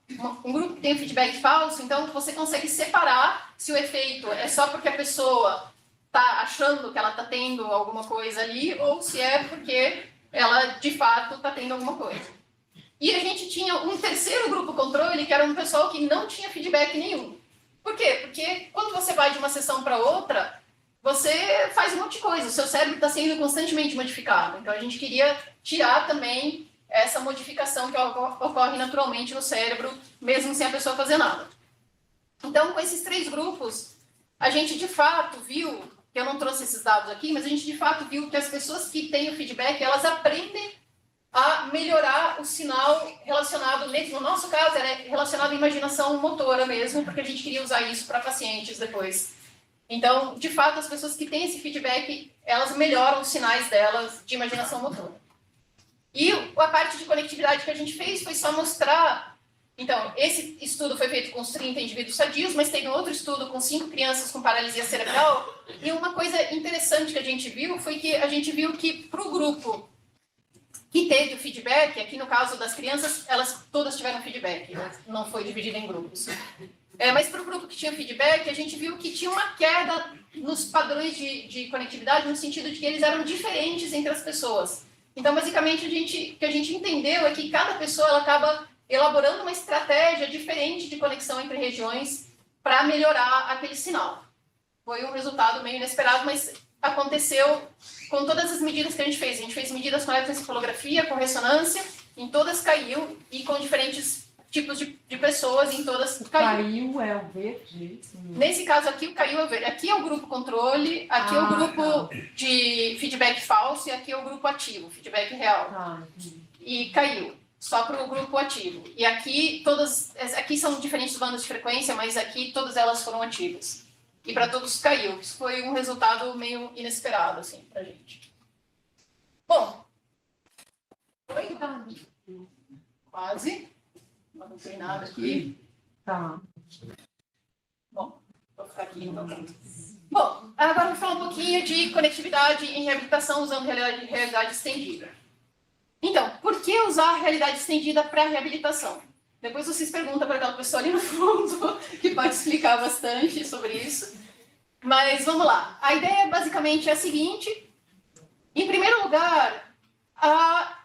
Um grupo que tem um feedback falso, então você consegue separar se o efeito é só porque a pessoa está achando que ela está tendo alguma coisa ali, ou se é porque ela, de fato, está tendo alguma coisa. E a gente tinha um terceiro grupo controle, que era um pessoal que não tinha feedback nenhum. Por quê? Porque quando você vai de uma sessão para outra, você faz um monte de coisa, o seu cérebro está sendo constantemente modificado. Então, a gente queria tirar também essa modificação que ocorre naturalmente no cérebro, mesmo sem a pessoa fazer nada. Então, com esses 3 grupos, a gente de fato viu, que eu não trouxe esses dados aqui, mas a gente de fato viu que as pessoas que têm o feedback, elas aprendem a melhorar o sinal relacionado, no nosso caso, era relacionado à imaginação motora mesmo, porque a gente queria usar isso para pacientes depois. Então, de fato, as pessoas que têm esse feedback, elas melhoram os sinais delas de imaginação motora. E a parte de conectividade que a gente fez foi só mostrar... Então, esse estudo foi feito com os 30 indivíduos sadios, mas teve outro estudo com 5 crianças com paralisia cerebral. E uma coisa interessante que a gente viu foi que a gente viu que para o grupo que teve o feedback, aqui no caso das crianças, elas todas tiveram feedback, não foi dividido em grupos. Mas para o grupo que tinha feedback, a gente viu que tinha uma queda nos padrões de conectividade, no sentido de que eles eram diferentes entre as pessoas. Então, basicamente, o que a gente entendeu é que cada pessoa ela acaba elaborando uma estratégia diferente de conexão entre regiões para melhorar aquele sinal. Foi um resultado meio inesperado, mas aconteceu com todas as medidas que a gente fez. A gente fez medidas com eletroencefalografia, com ressonância, em todas caiu, e com diferentes tipos de pessoas, em todas caiu. Caiu é o verde? Nesse caso aqui, o caiu é o verde. Aqui é o grupo controle, aqui é o grupo de feedback falso, e aqui é o grupo ativo, feedback real. E caiu, só para o grupo ativo. E aqui, aqui são diferentes bandas de frequência, mas aqui todas elas foram ativas. E para todos caiu. Isso foi um resultado meio inesperado, assim, pra gente. Bom. Oi? Quase. Não tem nada aqui. Tá. Bom, vou ficar aqui no meu canto. Bom, agora vou falar um pouquinho de conectividade em reabilitação usando realidade estendida. Então, por que usar a realidade estendida para reabilitação? Depois vocês perguntam para aquela pessoa ali no fundo, que pode explicar bastante sobre isso. Mas vamos lá. A ideia basicamente é a seguinte. Em primeiro lugar, a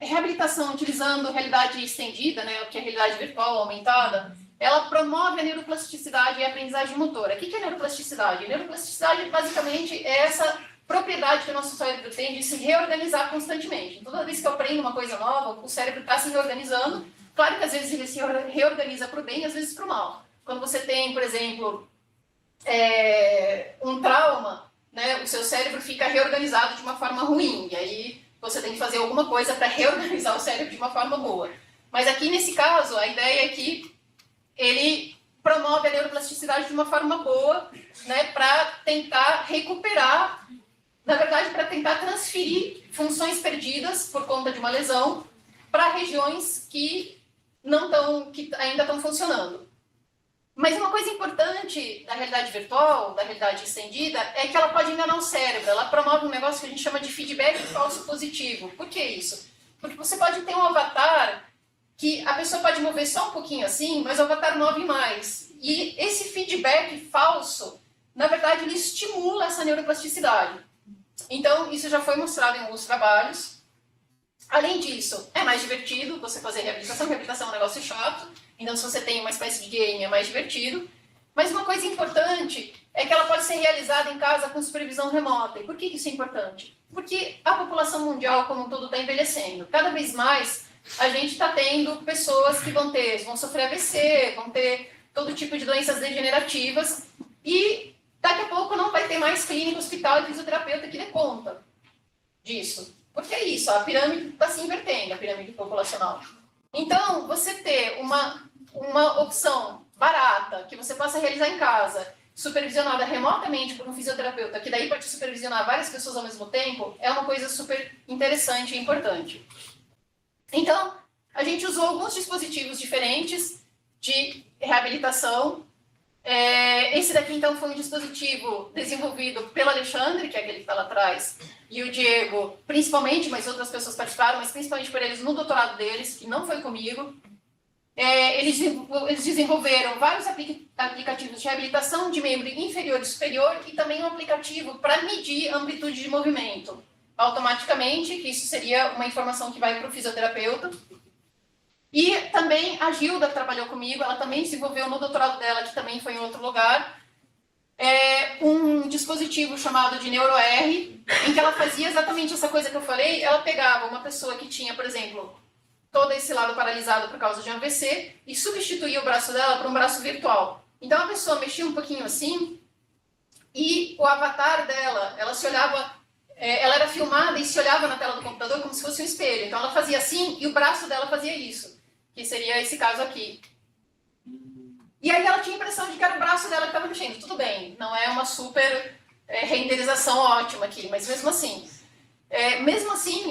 reabilitação utilizando realidade estendida, né, que é a realidade virtual aumentada, ela promove a neuroplasticidade e a aprendizagem motora. O que é neuroplasticidade? Neuroplasticidade basicamente é essa propriedade que o nosso cérebro tem de se reorganizar constantemente. Toda vez que eu aprendo uma coisa nova, o cérebro está se reorganizando. Claro que às vezes ele se reorganiza para o bem, às vezes para o mal. Quando você tem, por exemplo, um trauma, né, o seu cérebro fica reorganizado de uma forma ruim, e aí você tem que fazer alguma coisa para reorganizar o cérebro de uma forma boa. Mas aqui, nesse caso, a ideia é que ele promove a neuroplasticidade de uma forma boa, né, para tentar recuperar, na verdade, para tentar transferir funções perdidas por conta de uma lesão para regiões que ainda estão funcionando. Mas uma coisa importante da realidade virtual, da realidade estendida, é que ela pode enganar o cérebro. Ela promove um negócio que a gente chama de feedback falso positivo. Por que isso? Porque você pode ter um avatar que a pessoa pode mover só um pouquinho assim, mas o avatar move mais. E esse feedback falso, na verdade, ele estimula essa neuroplasticidade. Então, isso já foi mostrado em alguns trabalhos. Além disso, é mais divertido você fazer reabilitação. Reabilitação é um negócio chato. Então, se você tem uma espécie de game, é mais divertido. Mas uma coisa importante é que ela pode ser realizada em casa com supervisão remota. E por que isso é importante? Porque a população mundial como um todo está envelhecendo. Cada vez mais a gente está tendo pessoas que vão sofrer AVC, vão ter todo tipo de doenças degenerativas. E daqui a pouco não vai ter mais clínica, hospital e fisioterapeuta que dê conta disso. Porque é isso, a pirâmide está se invertendo, a pirâmide populacional. Então, você ter uma opção barata, que você possa realizar em casa, supervisionada remotamente por um fisioterapeuta, que daí pode supervisionar várias pessoas ao mesmo tempo, é uma coisa super interessante e importante. Então, a gente usou alguns dispositivos diferentes de reabilitação. Esse daqui, então, foi um dispositivo desenvolvido pelo Alexandre, que é aquele que está lá atrás, e o Diego, principalmente, mas outras pessoas participaram, mas principalmente por eles no doutorado deles, que não foi comigo. Eles desenvolveram vários aplicativos de reabilitação de membro inferior e superior e também um aplicativo para medir a amplitude de movimento automaticamente, que isso seria uma informação que vai para o fisioterapeuta. E também a Gilda, que trabalhou comigo, ela também desenvolveu no doutorado dela, que também foi em outro lugar, um dispositivo chamado de NeuroR, em que ela fazia exatamente essa coisa que eu falei. Ela pegava uma pessoa que tinha, por exemplo, todo esse lado paralisado por causa de um AVC e substituía o braço dela por um braço virtual. Então a pessoa mexia um pouquinho assim e o avatar dela, ela se olhava, ela era filmada e se olhava na tela do computador como se fosse um espelho. Então ela fazia assim e o braço dela fazia isso, que seria esse caso aqui. E aí ela tinha a impressão de que era o braço dela que estava mexendo. Tudo bem, não é uma super renderização ótima aqui, mas mesmo assim,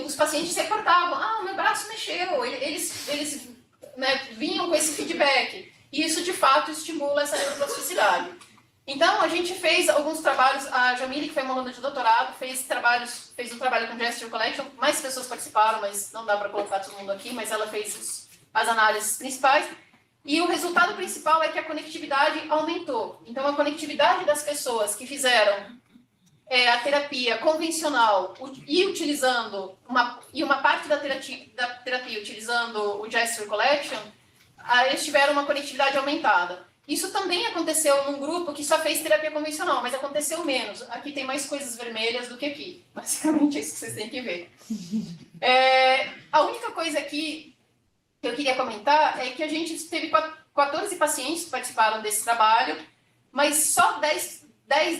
os pacientes reportavam, meu braço mexeu, eles né, vinham com esse feedback. E isso, de fato, estimula essa neuroplasticidade. Então, a gente fez alguns trabalhos, a Jamile, que foi uma aluna de doutorado, fez um trabalho com Gesture Collection, mais pessoas participaram, mas não dá para colocar todo mundo aqui, mas ela fez as análises principais. E o resultado principal é que a conectividade aumentou. Então, a conectividade das pessoas que fizeram a terapia convencional e utilizando uma parte da terapia utilizando o Gesture Collection, eles tiveram uma conectividade aumentada. Isso também aconteceu num grupo que só fez terapia convencional, mas aconteceu menos. Aqui tem mais coisas vermelhas do que aqui. Basicamente é isso que vocês têm que ver. A única coisa aqui que eu queria comentar é que a gente teve 14 pacientes que participaram desse trabalho, mas só 10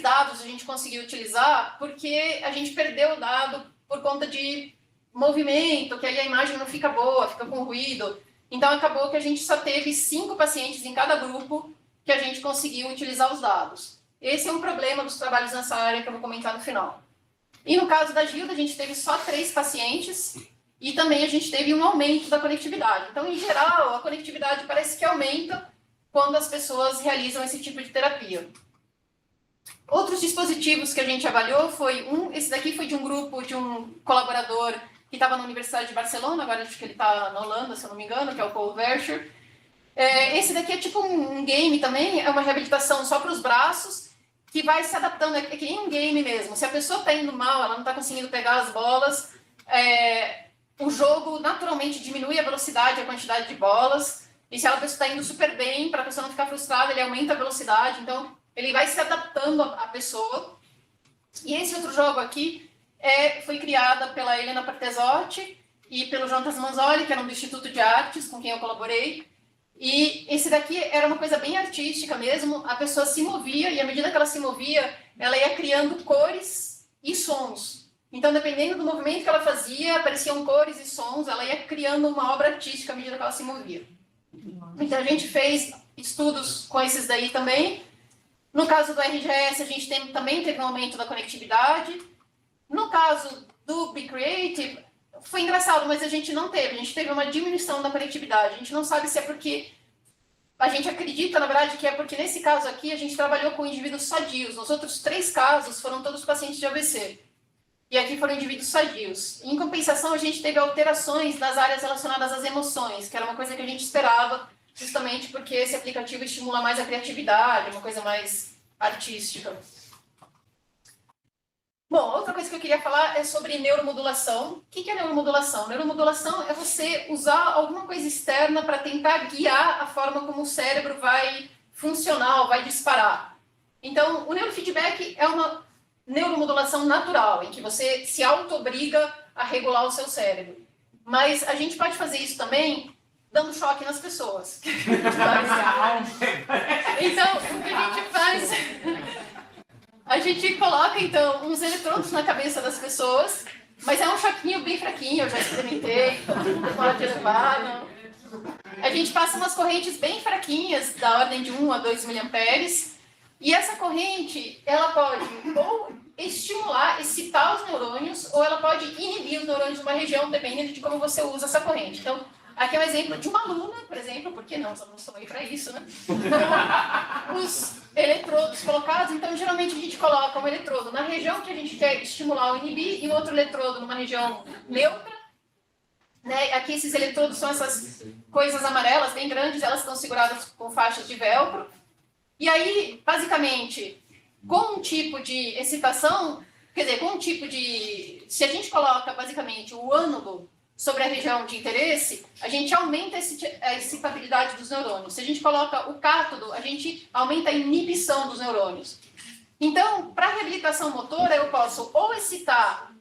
dados a gente conseguiu utilizar porque a gente perdeu o dado por conta de movimento, que aí a imagem não fica boa, fica com ruído. Então, acabou que a gente só teve 5 pacientes em cada grupo que a gente conseguiu utilizar os dados. Esse é um problema dos trabalhos nessa área que eu vou comentar no final. E no caso da Gilda, a gente teve só 3 pacientes e também a gente teve um aumento da conectividade. Então, em geral, a conectividade parece que aumenta quando as pessoas realizam esse tipo de terapia. Outros dispositivos que a gente avaliou esse daqui foi de um grupo, de um colaborador que estava na Universidade de Barcelona, agora acho que ele está na Holanda, se eu não me engano, que é o Paul Verscher. Esse daqui é tipo um game também, é uma reabilitação só para os braços, que vai se adaptando, é que nem um game mesmo. Se a pessoa está indo mal, ela não está conseguindo pegar as bolas, o jogo naturalmente diminui a velocidade, a quantidade de bolas, e se a pessoa está indo super bem, para a pessoa não ficar frustrada, ele aumenta a velocidade, então ele vai se adaptando à pessoa. E esse outro jogo aqui foi criada pela Helena Partesotti e pelo Jonas Manzoli, que era do Instituto de Artes, com quem eu colaborei. E esse daqui era uma coisa bem artística mesmo, a pessoa se movia, e à medida que ela se movia, ela ia criando cores e sons. Então, dependendo do movimento que ela fazia, apareciam cores e sons, ela ia criando uma obra artística à medida que ela se movia. Então, a gente fez estudos com esses daí também. No caso do RGS, a gente também teve um aumento da conectividade. No caso do Be Creative, foi engraçado, mas a gente não teve. A gente teve uma diminuição da conectividade. A gente não sabe se é porque... A gente acredita, na verdade, que é porque nesse caso aqui a gente trabalhou com indivíduos sadios. Nos outros 3 casos foram todos pacientes de AVC. E aqui foram indivíduos sadios. Em compensação, a gente teve alterações nas áreas relacionadas às emoções, que era uma coisa que a gente esperava, justamente porque esse aplicativo estimula mais a criatividade, uma coisa mais artística. Bom, outra coisa que eu queria falar é sobre neuromodulação. O que é neuromodulação? Neuromodulação é você usar alguma coisa externa para tentar guiar a forma como o cérebro vai funcionar, vai disparar. Então, o neurofeedback é uma neuromodulação natural, em que você se auto-obriga a regular o seu cérebro. Mas a gente pode fazer isso também dando choque nas pessoas. Então, o que a gente faz... A gente coloca, então, uns eletrodos na cabeça das pessoas, mas é um choquinho bem fraquinho, eu já experimentei, todo mundo pode levar, não. A gente passa umas correntes bem fraquinhas, da ordem de 1 a 2 miliamperes, e essa corrente, ela pode ou estimular, excitar os neurônios, ou ela pode inibir os neurônios de uma região, dependendo de como você usa essa corrente. Então, aqui é um exemplo de uma aluna, por exemplo, porque não, os alunos estão aí para isso, né? Os eletrodos colocados, então geralmente a gente coloca um eletrodo na região que a gente quer estimular ou inibir e um outro eletrodo numa região neutra. Né? Aqui esses eletrodos são essas coisas amarelas bem grandes, elas estão seguradas com faixas de velcro. E aí, basicamente, com um tipo de excitação, quer dizer, com um tipo de... Se a gente coloca basicamente o ânodo sobre a região de interesse, a gente aumenta a excitabilidade dos neurônios. Se a gente coloca o cátodo, a gente aumenta a inibição dos neurônios. Então, para reabilitação motora, eu posso ou excitar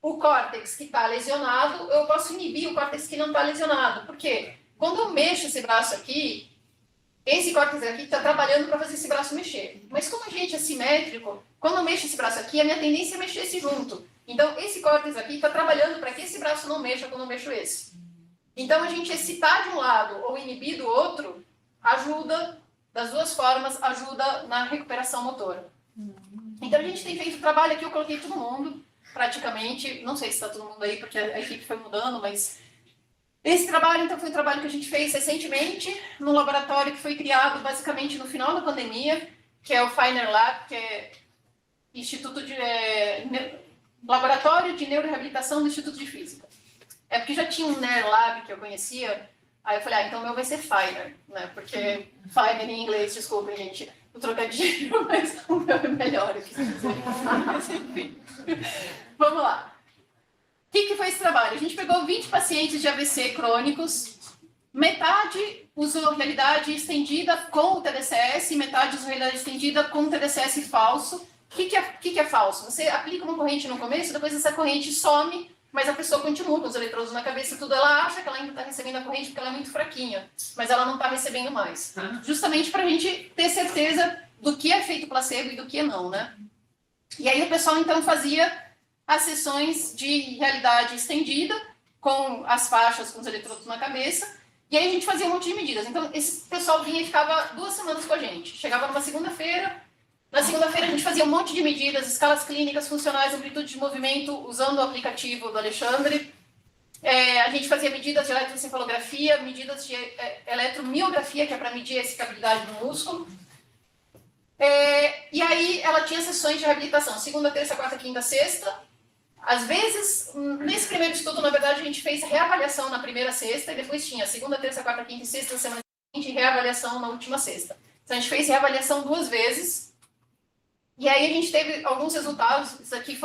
o córtex que está lesionado, ou eu posso inibir o córtex que não está lesionado. Por quê? Quando eu mexo esse braço aqui, esse córtex aqui está trabalhando para fazer esse braço mexer. Mas como a gente é simétrico, quando eu mexo esse braço aqui, a minha tendência é mexer esse junto. Então, esse córtex aqui está trabalhando para que esse braço não mexa quando eu mexo esse. Então, a gente excitar de um lado ou inibir do outro, ajuda, das duas formas, ajuda na recuperação motora. Então, a gente tem feito trabalho aqui, eu coloquei todo mundo, praticamente, não sei se está todo mundo aí, porque a equipe foi mudando, mas... Esse trabalho, então, foi um trabalho que a gente fez recentemente, num laboratório que foi criado, basicamente, no final da pandemia, que é o Feiner Lab, que é Instituto de... Laboratório de Neuroreabilitação do Instituto de Física. É porque já tinha um NER Lab que eu conhecia, aí eu falei, então o meu vai ser Feiner, né? Porque Feiner em inglês, desculpem, gente, o trocadilho, mas o meu é melhor, eu quis dizer. Mas, enfim. Vamos lá. O que foi esse trabalho? A gente pegou 20 pacientes de AVC crônicos, metade usou realidade estendida com o TDCS, metade usou realidade estendida com o TDCS falso. O que é falso? Você aplica uma corrente no começo, depois essa corrente some, mas a pessoa continua com os eletrodos na cabeça e tudo. Ela acha que ela ainda está recebendo a corrente porque ela é muito fraquinha, mas ela não está recebendo mais. Justamente para a gente ter certeza do que é feito placebo e do que não, né? E aí o pessoal, então, fazia as sessões de realidade estendida, com as faixas, com os eletrodos na cabeça, e aí a gente fazia um monte de medidas. Então, esse pessoal vinha e ficava 2 semanas com a gente. Chegava numa segunda-feira, na segunda-feira a gente fazia um monte de medidas, escalas clínicas, funcionais, amplitude de movimento, usando o aplicativo do Alexandre. A gente fazia medidas de eletroencefalografia, medidas de eletromiografia, que é para medir a excitabilidade do músculo. E aí ela tinha sessões de reabilitação, segunda, terça, quarta, quinta, sexta. Às vezes, nesse primeiro estudo, na verdade, a gente fez reavaliação na primeira sexta, e depois tinha segunda, terça, quarta, quinta e sexta, semana seguinte, reavaliação na última sexta. Então, a gente fez reavaliação 2 vezes, e aí a gente teve alguns resultados. Isso aqui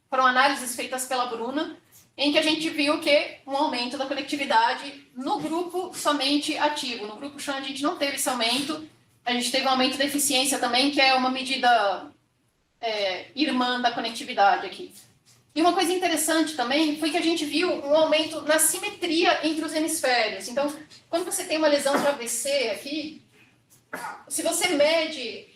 foram análises feitas pela Bruna, em que a gente viu que um aumento da conectividade no grupo somente ativo. No grupo chão a gente não teve esse aumento, a gente teve um aumento da eficiência também, que é uma medida irmã da conectividade aqui. E uma coisa interessante também foi que a gente viu um aumento na simetria entre os hemisférios. Então, quando você tem uma lesão de AVC aqui, se você mede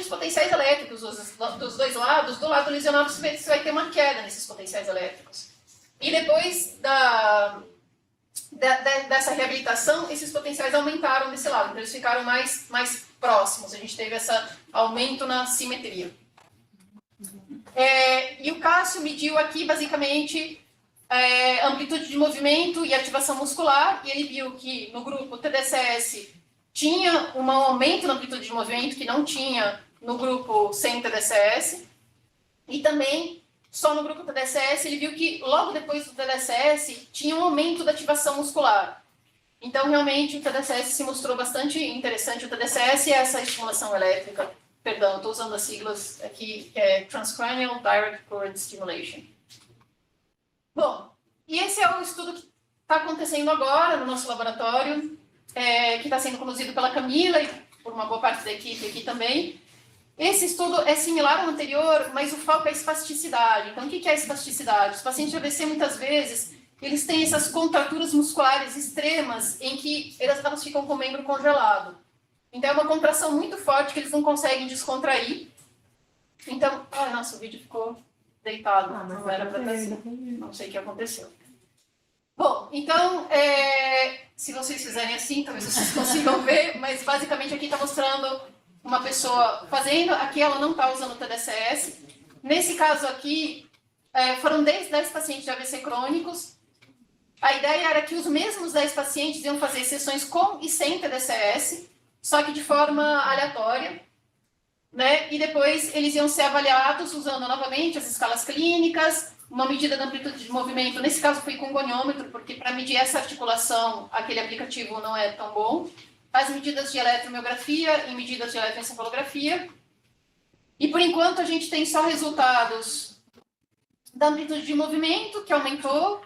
os potenciais elétricos dos dois lados, do lado lesionado você vai ter uma queda nesses potenciais elétricos. E depois dessa reabilitação, esses potenciais aumentaram desse lado, então eles ficaram mais próximos. A gente teve esse aumento na simetria. E o Cássio mediu aqui, basicamente, amplitude de movimento e ativação muscular, e ele viu que no grupo TDCS tinha um aumento na amplitude de movimento que não tinha no grupo sem TDCS, e também, só no grupo TDCS, ele viu que logo depois do TDCS tinha um aumento da ativação muscular. Então, realmente, o TDCS se mostrou bastante interessante. O TDCS é essa estimulação elétrica. Perdão, estou usando as siglas aqui, que é Transcranial Direct Current Stimulation. Bom, e esse é o estudo que está acontecendo agora no nosso laboratório, que está sendo conduzido pela Camila e por uma boa parte da equipe aqui também. Esse estudo é similar ao anterior, mas o foco é a espasticidade. Então, o que é a espasticidade? Os pacientes de AVC, muitas vezes, eles têm essas contraturas musculares extremas em que elas ficam com o membro congelado. Então, é uma contração muito forte que eles não conseguem descontrair. Então, nossa, o vídeo ficou deitado. Não era para estar assim. Não sei o que aconteceu. Bom, então, se vocês fizerem assim, talvez vocês consigam ver, mas basicamente aqui está mostrando uma pessoa fazendo. Aqui ela não está usando o TDCS. Nesse caso aqui, foram 10 pacientes de AVC crônicos. A ideia era que os mesmos 10 pacientes iam fazer sessões com e sem TDCS, só que de forma aleatória, né? E depois eles iam ser avaliados usando novamente as escalas clínicas, uma medida da amplitude de movimento, nesse caso foi com goniômetro, porque para medir essa articulação, aquele aplicativo não é tão bom, as medidas de eletromiografia e medidas de eletroencefalografia, e por enquanto a gente tem só resultados da amplitude de movimento, que aumentou,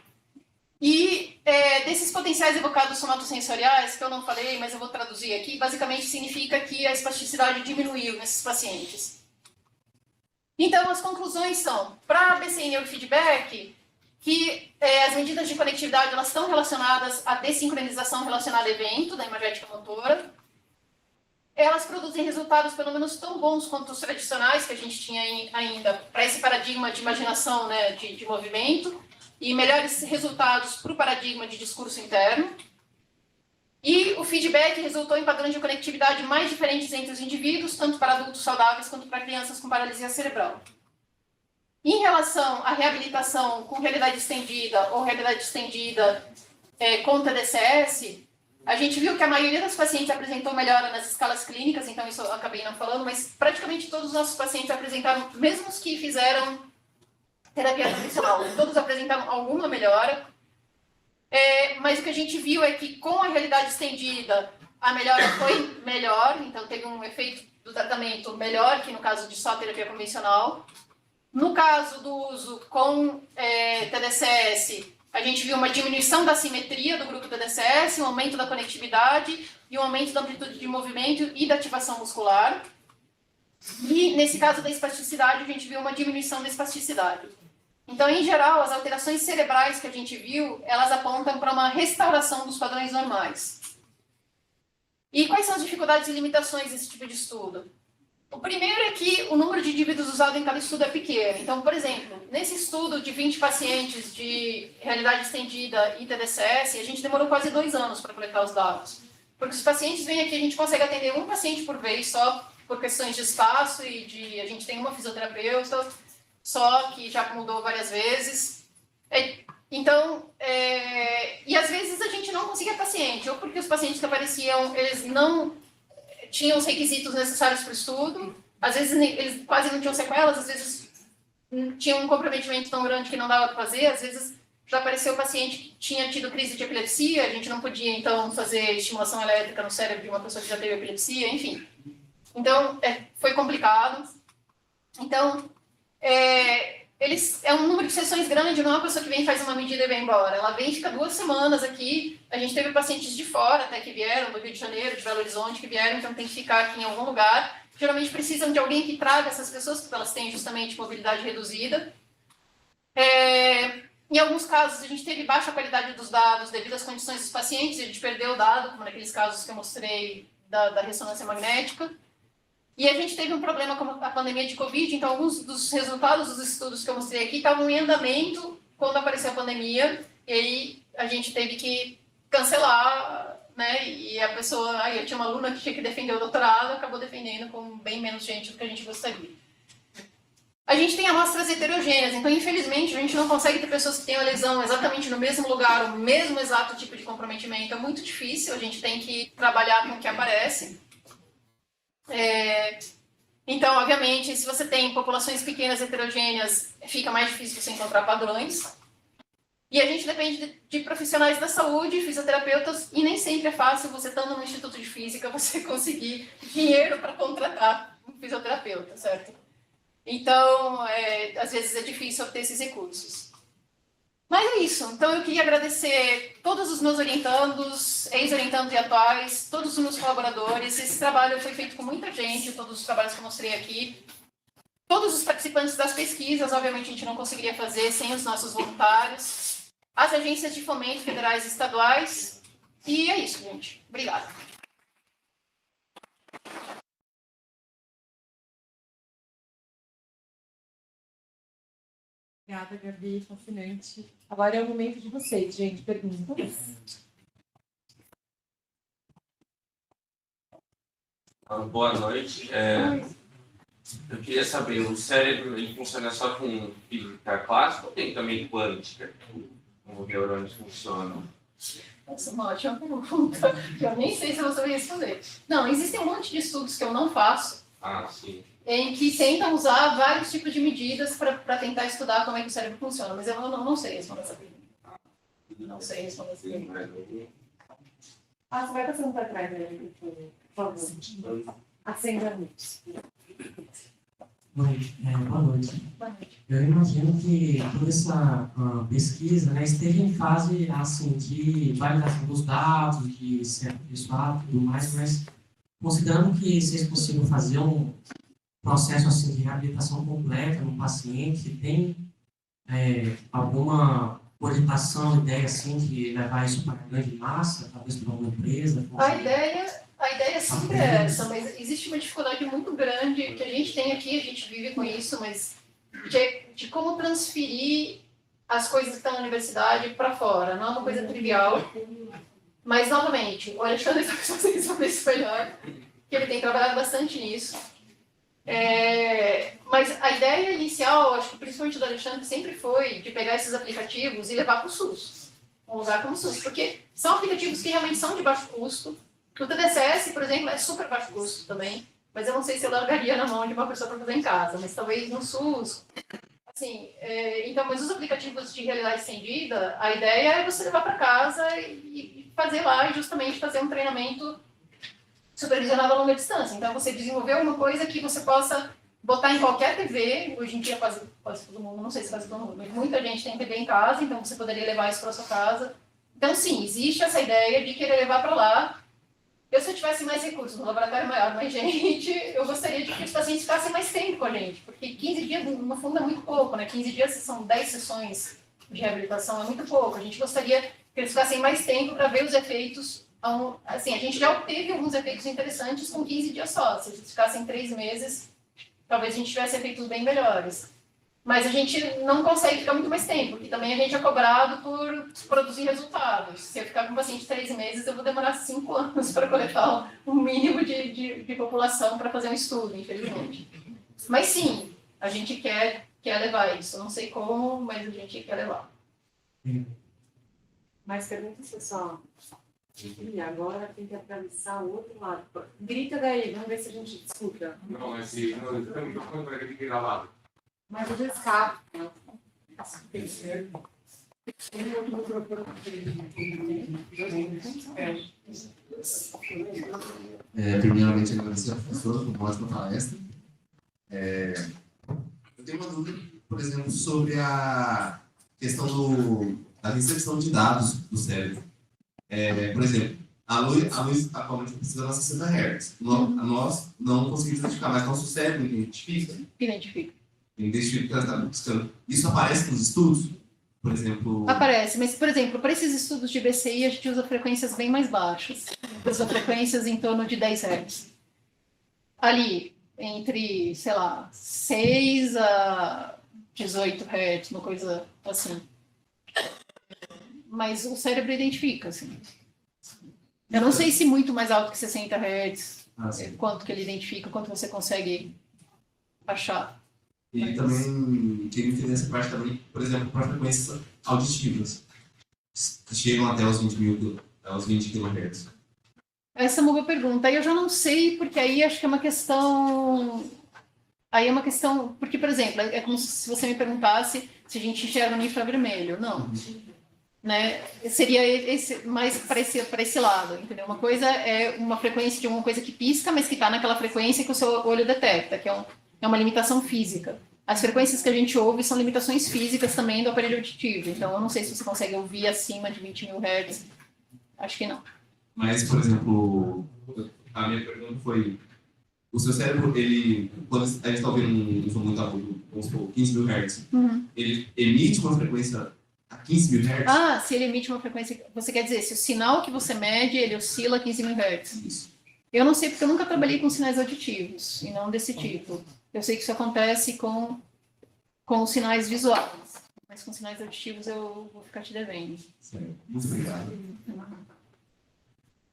e desses potenciais evocados somatosensoriais, que eu não falei, mas eu vou traduzir aqui, basicamente significa que a espasticidade diminuiu nesses pacientes. Então, as conclusões são, para AVC Neurofeedback, que as medidas de conectividade elas estão relacionadas à desincronização relacionada a evento da imagética motora. Elas produzem resultados pelo menos tão bons quanto os tradicionais que a gente tinha ainda para esse paradigma de imaginação, né, de movimento, e melhores resultados para o paradigma de discurso interno. E o feedback resultou em padrões de conectividade mais diferentes entre os indivíduos, tanto para adultos saudáveis quanto para crianças com paralisia cerebral. Em relação à reabilitação com realidade estendida ou realidade estendida com TDCS, a gente viu que a maioria dos pacientes apresentou melhora nas escalas clínicas, então isso eu acabei não falando, mas praticamente todos os nossos pacientes apresentaram, mesmo os que fizeram terapia tradicional, todos apresentaram alguma melhora, mas o que a gente viu é que com a realidade estendida, a melhora foi melhor, então teve um efeito do tratamento melhor que no caso de só terapia convencional. No caso do uso com TDCS, a gente viu uma diminuição da simetria do grupo TDCS, um aumento da conectividade e um aumento da amplitude de movimento e da ativação muscular. E nesse caso da espasticidade, a gente viu uma diminuição da espasticidade. Então, em geral, as alterações cerebrais que a gente viu, elas apontam para uma restauração dos padrões normais. E quais são as dificuldades e limitações desse tipo de estudo? O primeiro é que o número de indivíduos usado em cada estudo é pequeno. Então, por exemplo, nesse estudo de 20 pacientes de realidade estendida e TDCS, a gente demorou quase 2 anos para coletar os dados. Porque os pacientes vêm aqui, a gente consegue atender um paciente por vez só, por questões de espaço e a gente tem uma fisioterapeuta só, que já mudou várias vezes. Então, e às vezes a gente não conseguia paciente, ou porque os pacientes que apareciam, eles não tinham os requisitos necessários para o estudo, às vezes eles quase não tinham sequelas, às vezes tinham um comprometimento tão grande que não dava para fazer, às vezes já apareceu o paciente que tinha tido crise de epilepsia, a gente não podia, então, fazer estimulação elétrica no cérebro de uma pessoa que já teve epilepsia, enfim. Então, foi complicado. Então, é um número de sessões grande, não é uma pessoa que vem, faz uma medida e vai embora. Ela vem e fica 2 semanas aqui. A gente teve pacientes de fora até que vieram, do Rio de Janeiro, de Belo Horizonte, que vieram, então tem que ficar aqui em algum lugar. geralmente precisam de alguém que traga essas pessoas, porque elas têm justamente mobilidade reduzida. Em alguns casos, a gente teve baixa qualidade dos dados devido às condições dos pacientes, a gente perdeu o dado, como naqueles casos que eu mostrei da ressonância magnética. E a gente teve um problema com a pandemia de Covid, então alguns dos resultados dos estudos que eu mostrei aqui estavam em andamento quando apareceu a pandemia, e aí a gente teve que cancelar, né? E a pessoa, aí eu tinha uma aluna que tinha que defender o doutorado, acabou defendendo com bem menos gente do que a gente gostaria. A gente tem amostras heterogêneas, então infelizmente a gente não consegue ter pessoas que tenham a lesão exatamente no mesmo lugar, o mesmo exato tipo de comprometimento, é muito difícil, a gente tem que trabalhar com o que aparece. Então, obviamente, se você tem populações pequenas heterogêneas, fica mais difícil você encontrar padrões. E a gente depende de profissionais da saúde, fisioterapeutas, e nem sempre é fácil você estando no Instituto de Física, você conseguir dinheiro para contratar um fisioterapeuta, certo? Então, às vezes é difícil obter esses recursos. Mas é isso. Então, eu queria agradecer todos os meus orientandos, ex-orientandos e atuais, todos os meus colaboradores. Esse trabalho foi feito com muita gente, todos os trabalhos que eu mostrei aqui. Todos os participantes das pesquisas, obviamente, a gente não conseguiria fazer sem os nossos voluntários. As agências de fomento federais e estaduais. E é isso, gente. Obrigada. Obrigada, Gabi, fascinante. Agora é o momento de vocês, gente. Perguntas? Boa noite. Eu queria saber, o cérebro ele funciona só com física clássica ou tem também quântica? Como os neurônios funcionam? Essa é uma ótima pergunta, que eu nem sei se eu vou saber responder. Não, existem um monte de estudos que eu não faço, Sim. em que tentam usar vários tipos de medidas para tentar estudar como é que o cérebro funciona, mas eu não sei responder essa pergunta. Não sei responder essa pergunta. Você vai passando para trás, né? Por favor. Acenda a luz. Boa noite. Eu imagino que toda essa pesquisa, né, esteve em fase assim, de validação dos dados, de se aperfeiçoar e tudo mais, mas considerando que seja possível fazer um processo assim, de reabilitação completa no paciente, tem alguma cogitação, ideia assim, de levar isso para a grande massa, talvez para uma empresa? A ideia sempre é essa, mas existe uma dificuldade muito grande que a gente tem aqui, a gente vive com isso, mas de como transferir as coisas que estão na universidade para fora. Não é uma coisa trivial, mas, novamente, o Alexandre está com vocês sobre isso melhor, que ele tem trabalhado bastante nisso. Mas a ideia inicial, acho que principalmente do Alexandre, sempre foi de pegar esses aplicativos e levar para o SUS, um lugar como o SUS, porque são aplicativos que realmente são de baixo custo. O TDCS, por exemplo, é super baixo custo também, mas eu não sei se eu largaria na mão de uma pessoa para fazer em casa, mas talvez no SUS. Assim, então, mas os aplicativos de realidade estendida, a ideia é você levar para casa e fazer lá e justamente fazer um treinamento supervisionado a longa distância. Então, você desenvolver alguma coisa que você possa botar em qualquer TV. Hoje em dia, quase todo mundo, não sei se quase todo mundo, mas muita gente tem TV em casa, então você poderia levar isso para sua casa. Então, sim, existe essa ideia de querer levar para lá. Se eu tivesse mais recursos, no laboratório maior, mais gente, eu gostaria de que os pacientes ficassem mais tempo com a gente, porque 15 dias, no fundo, é muito pouco, né? 15 dias são 10 sessões de reabilitação, é muito pouco. A gente gostaria que eles ficassem mais tempo para ver os efeitos. Assim, a gente já obteve alguns efeitos interessantes com 15 dias só. Se eles ficassem 3 meses, talvez a gente tivesse efeitos bem melhores. Mas a gente não consegue ficar muito mais tempo, porque também a gente é cobrado por produzir resultados. Se eu ficar com um paciente 3 meses, eu vou demorar 5 anos para coletar um mínimo de população para fazer um estudo, infelizmente. Mas sim, a gente quer levar isso. Não sei como, mas a gente quer levar. Mais perguntas, pessoal? E agora tem que atravessar o outro lado. Grita daí, vamos ver se a gente escuta. Não, mas se não microfone para que fica lá. Mas eu escapo. Primeiramente, agradecer ao professor por uma ótima palestra. Eu tenho uma dúvida, por exemplo, sobre a questão da recepção de dados do cérebro. Por exemplo, A luz atualmente precisa de 60 Hz. Nós não conseguimos identificar, mas nosso cérebro identifica. Identifica que está buscando. Isso aparece nos estudos? Por exemplo... Aparece, mas, por exemplo, para esses estudos de BCI, a gente usa frequências bem mais baixas. Usa frequências em torno de 10 Hz. Ali, entre, sei lá, 6 a 18 Hz, uma coisa assim. Mas o cérebro identifica, assim. Eu não sei se muito mais alto que 60 Hz, quanto que ele identifica, quanto você consegue achar. E também queria entender essa parte também, por exemplo, para frequências auditivas, que chegam até os 20 kHz. Essa é uma boa pergunta. Aí eu já não sei, porque aí acho que é uma questão... Aí é uma questão... Porque, por exemplo, é como se você me perguntasse se a gente enxerga no infravermelho. Não. Né? Seria mais para esse lado, entendeu? Uma coisa é uma frequência de uma coisa que pisca, mas que está naquela frequência que o seu olho detecta, que é uma limitação física. As frequências que a gente ouve são limitações físicas também do aparelho auditivo. Então, eu não sei se você consegue ouvir acima de 20.000 Hz. Acho que não. Mas, por exemplo, a minha pergunta foi: o seu cérebro, ele, quando a gente está ouvindo um som muito agudo, vamos supor, 15.000 Hz, ele emite uma frequência a 15.000 Hz? Ah, se ele emite uma frequência... Você quer dizer, se o sinal que você mede, ele oscila a 15.000 Hz. Isso. Eu não sei, porque eu nunca trabalhei com sinais auditivos, e não desse tipo. Eu sei que isso acontece com os sinais visuais, mas com sinais auditivos eu vou ficar te devendo. Certo. Muito obrigado.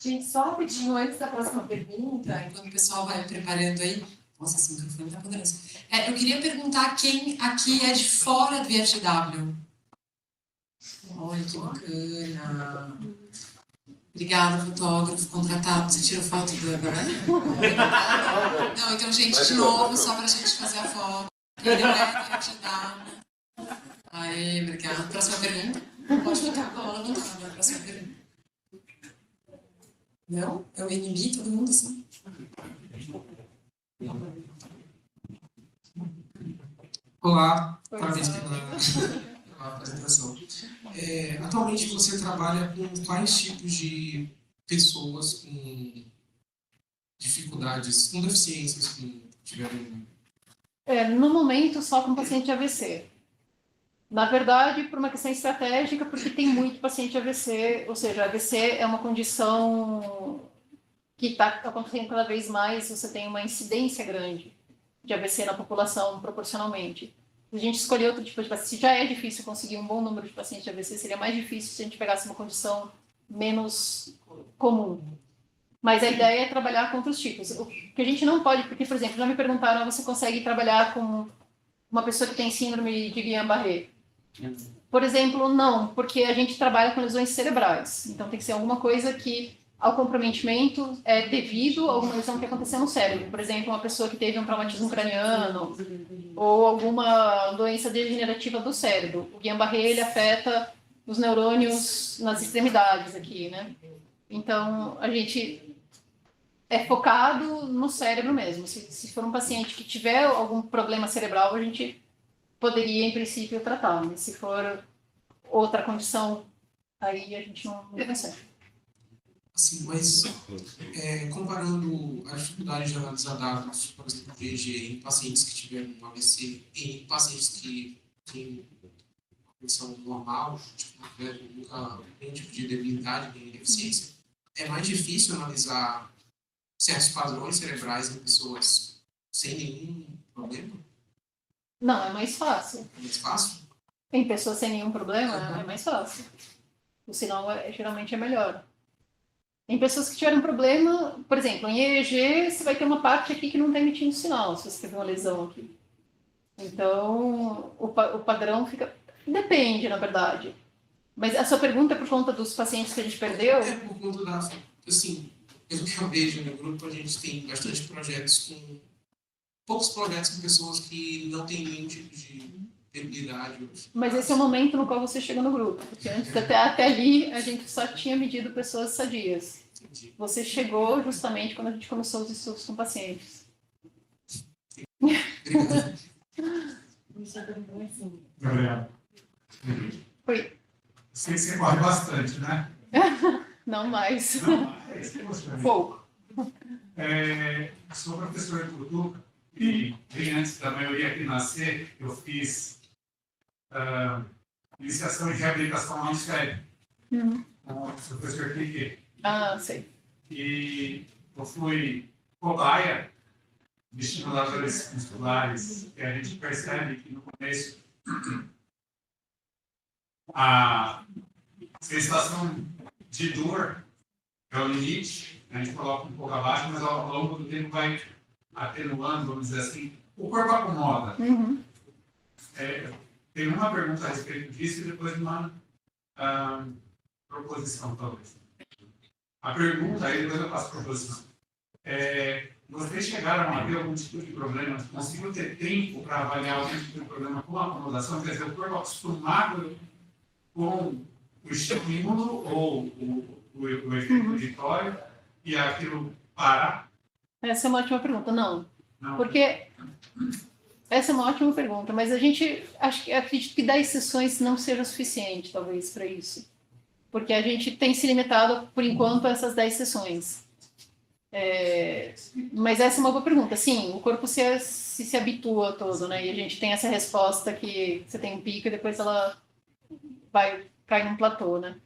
Gente, só rapidinho, antes da próxima pergunta, enquanto o pessoal vai preparando aí. Nossa, esse microfone tá poderoso. Eu queria perguntar quem aqui é de fora do VFW. Olha, que bacana. Obrigada, fotógrafo contratado. Você tirou foto da galera? Não, então, gente, de novo, só pra gente fazer a foto. Quem não é do VFW. Aê, obrigada. Próxima pergunta? Pode ficar com a bola levantada. Próxima pergunta. Não? Eu inimi todo mundo assim? Olá, parabéns pela apresentação. Atualmente você trabalha com quais tipos de pessoas com dificuldades, com deficiências que tiveram? No momento, só com paciente de AVC. Na verdade, por uma questão estratégica, porque tem muito paciente AVC, ou seja, AVC é uma condição que está acontecendo cada vez mais, você tem uma incidência grande de AVC na população proporcionalmente. Se a gente escolher outro tipo de paciente, se já é difícil conseguir um bom número de pacientes de AVC, seria mais difícil se a gente pegasse uma condição menos comum. Mas a ideia é trabalhar com outros tipos. O que a gente não pode, porque, por exemplo, já me perguntaram, você consegue trabalhar com uma pessoa que tem síndrome de Guillain-Barré? Por exemplo, não, porque a gente trabalha com lesões cerebrais. Então tem que ser alguma coisa que, ao comprometimento, é devido a alguma lesão que aconteceu no cérebro. Por exemplo, uma pessoa que teve um traumatismo craniano ou alguma doença degenerativa do cérebro. O Guillain-Barré, ele afeta os neurônios nas extremidades aqui, né? Então, a gente é focado no cérebro mesmo. Se for um paciente que tiver algum problema cerebral, a gente poderia, em princípio, tratar. Mas se for outra condição, aí a gente não consegue. Assim, mas comparando a dificuldade de analisar dados, por exemplo, de EEG em pacientes que tiveram um AVC e em pacientes que têm uma condição normal, tipo, não tiveram nunca nenhum tipo de debilidade, nem deficiência, é mais difícil analisar certos padrões cerebrais em pessoas sem nenhum problema? Não, é mais fácil. É mais fácil? Em pessoas sem nenhum problema, é mais fácil. O sinal geralmente é melhor. Em pessoas que tiveram problema, por exemplo, em EEG, você vai ter uma parte aqui que não está emitindo sinal, se você teve uma lesão aqui. Então, o padrão fica... Depende, na verdade. Mas a sua pergunta é por conta dos pacientes que a gente perdeu? É por conta da... Assim, pelo que eu vejo no grupo, a gente tem bastante projetos com... Poucos projetos com pessoas que não têm nenhum tipo de debilidade. Mas esse é o momento no qual você chega no grupo. Porque antes, até ali, a gente só tinha medido pessoas sadias. Entendi. Você chegou justamente quando a gente começou os estudos com pacientes. Obrigado. Gabriel. Oi. Sei que você corre bastante, né? Não mais. Não, Pouco. Sou professor de Cutuca e bem antes da maioria aqui nascer, eu fiz iniciação em reabilitação ao Ministério com o professor Piquet. Ah, sei. E eu fui cobaia de estimuladores musculares, e a gente percebe que no começo a sensação de dor é o limite, a gente coloca um pouco abaixo, mas ao longo do tempo vai atenuando, vamos dizer assim. O corpo acomoda. Tem uma pergunta a respeito disso e depois uma proposição, talvez. A pergunta, aí depois eu faço a proposição. Vocês chegaram a ter algum tipo de problema? Conseguiram ter tempo para avaliar algum tipo de problema com a acomodação? Quer dizer, o corpo acostumado com o estímulo ou o efeito auditório e aquilo parar? Essa é uma ótima pergunta. Não. Não. Porque essa é uma ótima pergunta, mas a gente acredito que 10 sessões não seja suficiente, talvez, para isso. Porque a gente tem se limitado, por enquanto, a essas 10 sessões. Mas essa é uma boa pergunta. Sim, o corpo se habitua todo, né? E a gente tem essa resposta que você tem um pico e depois ela vai cair num platô, né?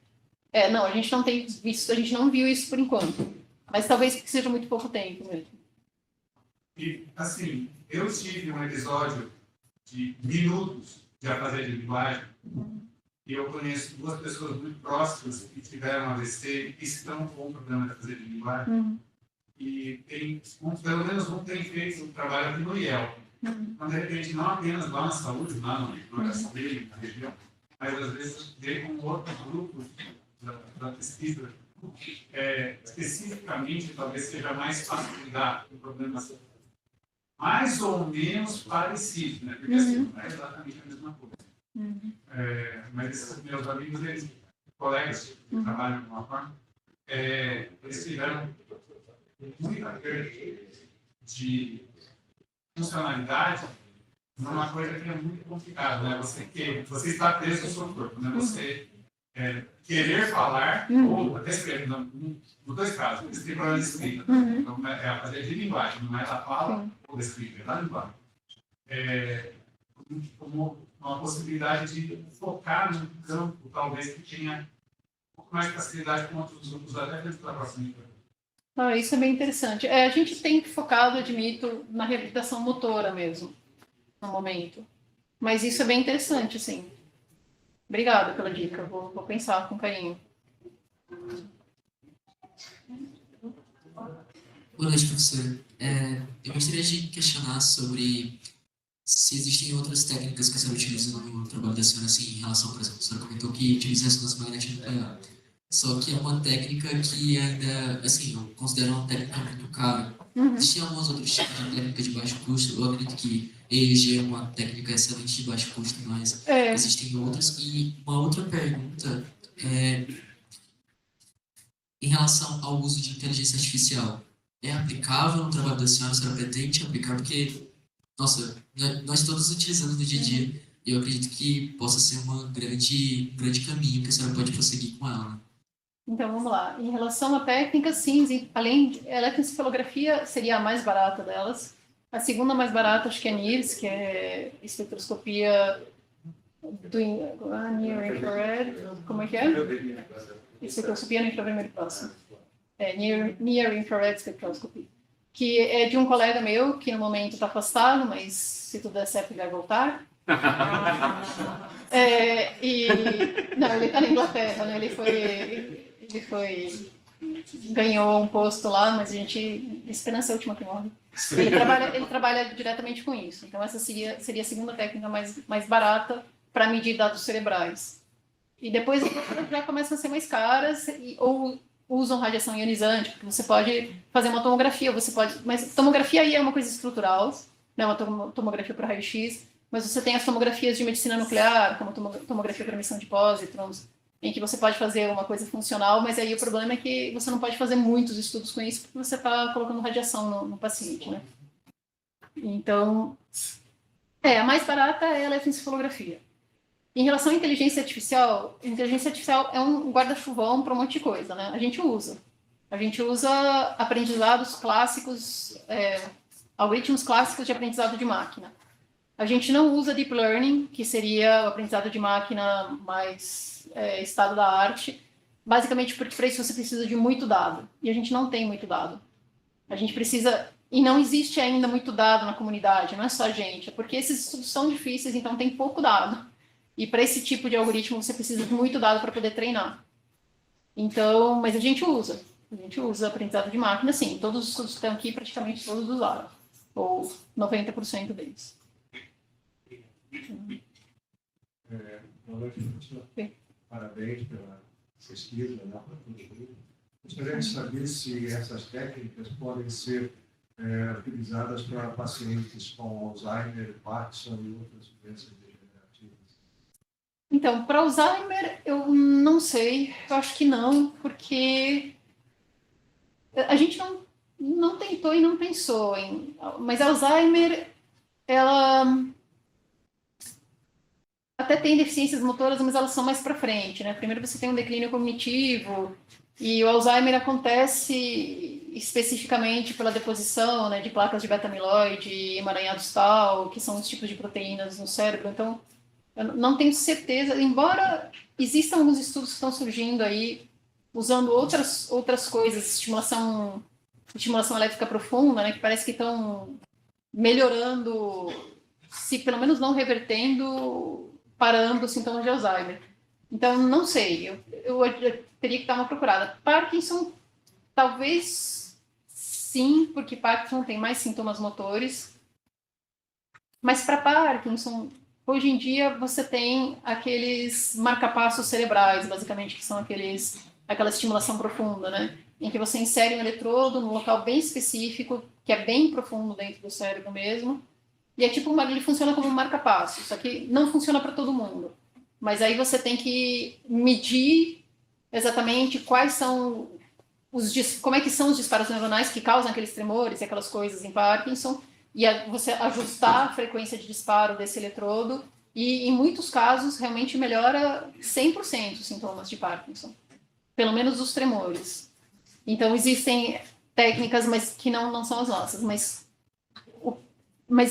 Não, a gente não tem visto, a gente não viu isso por enquanto. Mas talvez que seja muito pouco tempo mesmo. E, assim, eu tive um episódio de minutos de afasia de linguagem e eu conheço 2 pessoas muito próximas que tiveram AVC e estão com problema de afasia de linguagem. E tem, pelo menos um tem feito um trabalho aqui no IEL. Então, de repente, não apenas lá na saúde, lá no oração dele, na região, mas às vezes veio com outros grupos da pesquisa. Especificamente, talvez seja mais fácil lidar com problemas mais ou menos parecidos, né? Porque assim, não é exatamente a mesma coisa. Mas esses meus amigos, eles, colegas que trabalham de uma forma, eles tiveram muita perda de funcionalidade numa coisa que é muito complicada, né? Você está preso ao seu corpo, né? Você querer falar ou até escrever, nos 2 casos, eles têm problema de escrita. Então, é a fazer de linguagem, não é da fala ou da escrita, é da linguagem. Como uma possibilidade de focar num campo, talvez, que tenha um pouco mais de facilidade com outros grupos, até dentro da próxima linguagem. Isso é bem interessante. A gente tem focado, admito, na reabilitação motora mesmo, no momento. Mas isso é bem interessante, sim. Obrigada pela dica, vou pensar com carinho. Boa noite, professor. Eu gostaria de questionar sobre se existem outras técnicas que a senhora utiliza no trabalho da senhora, assim, em relação, por exemplo, a senhora comentou que utiliza ressonância magnética nuclear. Só que é uma técnica que ainda, assim, eu considero uma técnica muito cara. Existem alguns outros tipos de técnica de baixo custo. Eu acredito que EEG é uma técnica excelente de baixo custo, mas existem outras. E uma outra pergunta em relação ao uso de inteligência artificial. É aplicável no trabalho da senhora? A senhora pretende aplicar? Porque, nossa, nós todos utilizamos no dia a dia. E eu acredito que possa ser um grande caminho que a senhora pode prosseguir com ela. Então, vamos lá. Em relação à técnica, sim, além de eletroencefalografia seria a mais barata delas. A segunda mais barata, acho que é NIRS, que é espectroscopia do Near Infrared, como é que é? Espectroscopia no infravermelho próximo. Near Infrared Spectroscopy, que é de um colega meu, que no momento está afastado, mas se tudo der certo ele vai voltar. Não, ele está na Inglaterra, né? Ganhou um posto lá, mas a esperança é a última que morre. Ele trabalha diretamente com isso. Então essa seria a segunda técnica mais barata para medir dados cerebrais. E depois as outras já começam a ser mais caras ou usam radiação ionizante, porque você pode fazer uma tomografia, mas tomografia aí é uma coisa estrutural, né? Uma tomografia para raio-x, mas você tem as tomografias de medicina nuclear, como tomografia para emissão de pósitrons, em que você pode fazer uma coisa funcional, mas aí o problema é que você não pode fazer muitos estudos com isso, porque você está colocando radiação no paciente, né? Então, a mais barata é a eletroencefalografia. Em relação à inteligência artificial é um guarda-chuvão para um monte de coisa, né? A gente usa. A gente usa aprendizados clássicos, algoritmos clássicos de aprendizado de máquina. A gente não usa deep learning, que seria o aprendizado de máquina mais estado da arte, basicamente porque para isso você precisa de muito dado, e a gente não tem muito dado. A gente precisa, e não existe ainda muito dado na comunidade, não é só a gente, é porque esses estudos são difíceis, então tem pouco dado. E para esse tipo de algoritmo você precisa de muito dado para poder treinar. Então, mas a gente usa aprendizado de máquina, sim, todos os estudos que estão aqui, praticamente todos usaram, ou 90% deles. Parabéns pela pesquisa, né? Gostaria de saber se essas técnicas podem ser utilizadas para pacientes com Alzheimer, Parkinson e outras doenças degenerativas. Então, para Alzheimer, eu não sei, eu acho que não, porque a gente não tentou e não pensou mas Alzheimer, ela até tem deficiências motoras, mas elas são mais para frente, né? Primeiro você tem um declínio cognitivo, e o Alzheimer acontece especificamente pela deposição, né, de placas de beta-amiloide e emaranhados tal, que são os tipos de proteínas no cérebro. Então, eu não tenho certeza, embora existam alguns estudos que estão surgindo aí, usando outras coisas, estimulação elétrica profunda, né, que parece que estão melhorando, se pelo menos não revertendo, parando os sintomas de Alzheimer. Então, não sei, eu teria que dar uma procurada. Parkinson, talvez sim, porque Parkinson tem mais sintomas motores, mas para Parkinson, hoje em dia você tem aqueles marcapassos cerebrais, basicamente, que são aquela estimulação profunda, né? Em que você insere um eletrodo num local bem específico, que é bem profundo dentro do cérebro mesmo, e é tipo ele funciona como um marca-passo, só que não funciona para todo mundo. Mas aí você tem que medir exatamente como é que são os disparos neuronais que causam aqueles tremores e aquelas coisas em Parkinson, e você ajustar a frequência de disparo desse eletrodo, e em muitos casos realmente melhora 100% os sintomas de Parkinson, pelo menos os tremores. Então existem técnicas, mas que não são as nossas, mas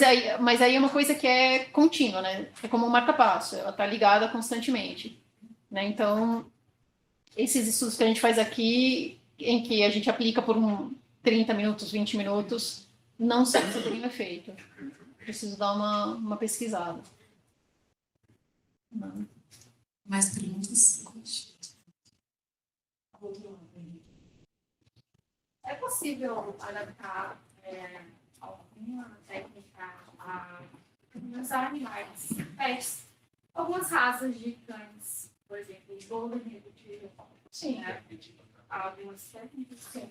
aí é uma coisa que é contínua, né? É como um marca-passo, ela está ligada constantemente, né? Então, esses estudos que a gente faz aqui, em que a gente aplica por 30 minutos, 20 minutos, não sei se tem efeito. Preciso dar uma pesquisada. Não. Mais perguntas? É possível adaptar alguma técnica nos animais, pets, algumas raças de cães, por exemplo, o Golden Retriever? Sim. Né? Algumas técnicas, sim.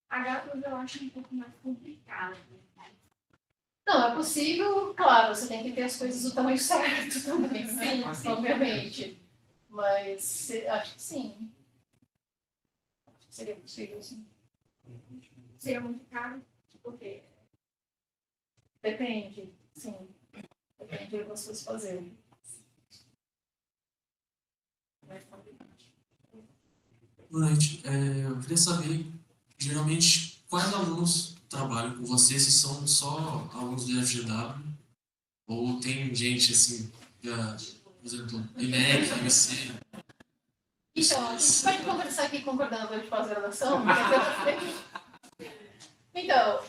A gatos eu acho um pouco mais complicado. Não, é possível, claro, você tem que ter as coisas do tamanho certo também, sim, obviamente. Mas acho que sim. Acho que seria possível, sim. Seria muito caro? Por quê? Depende, sim. Depende do que vocês fazerem. Boa noite. Eu queria saber, geralmente, quais alunos trabalham com você, se são só alunos do FGW, ou tem gente, assim, por exemplo, INEC, MC... Então, a gente pode conversar aqui concordando de pós-graduação? Então,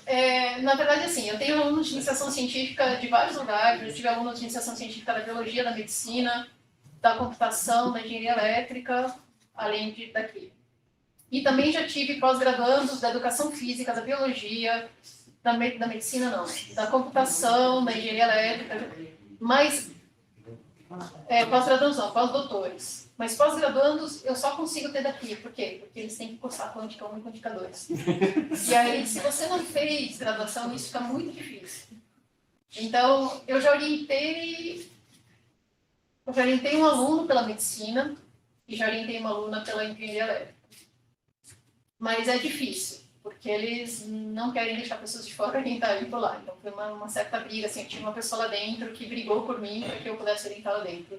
na verdade, assim, eu tenho alunos de iniciação científica de vários lugares. Eu tive alunos de iniciação científica da biologia, da medicina, da computação, da engenharia elétrica, além daqui. E também já tive pós-graduandos da educação física, da biologia, da medicina não, da computação, da engenharia elétrica, mas pós-graduandos não, pós-doutores. Mas pós-graduandos eu só consigo ter daqui. Por quê? Porque eles têm que cursar quântica 1 e quântica 2. E aí, se você não fez graduação, isso fica muito difícil. Então, eu já orientei um aluno pela medicina e já orientei uma aluna pela engenharia elétrica. Mas é difícil, porque eles não querem deixar pessoas de fora orientarem por lá. Então, foi uma certa briga. Assim, eu tive uma pessoa lá dentro que brigou por mim para que eu pudesse orientar lá dentro.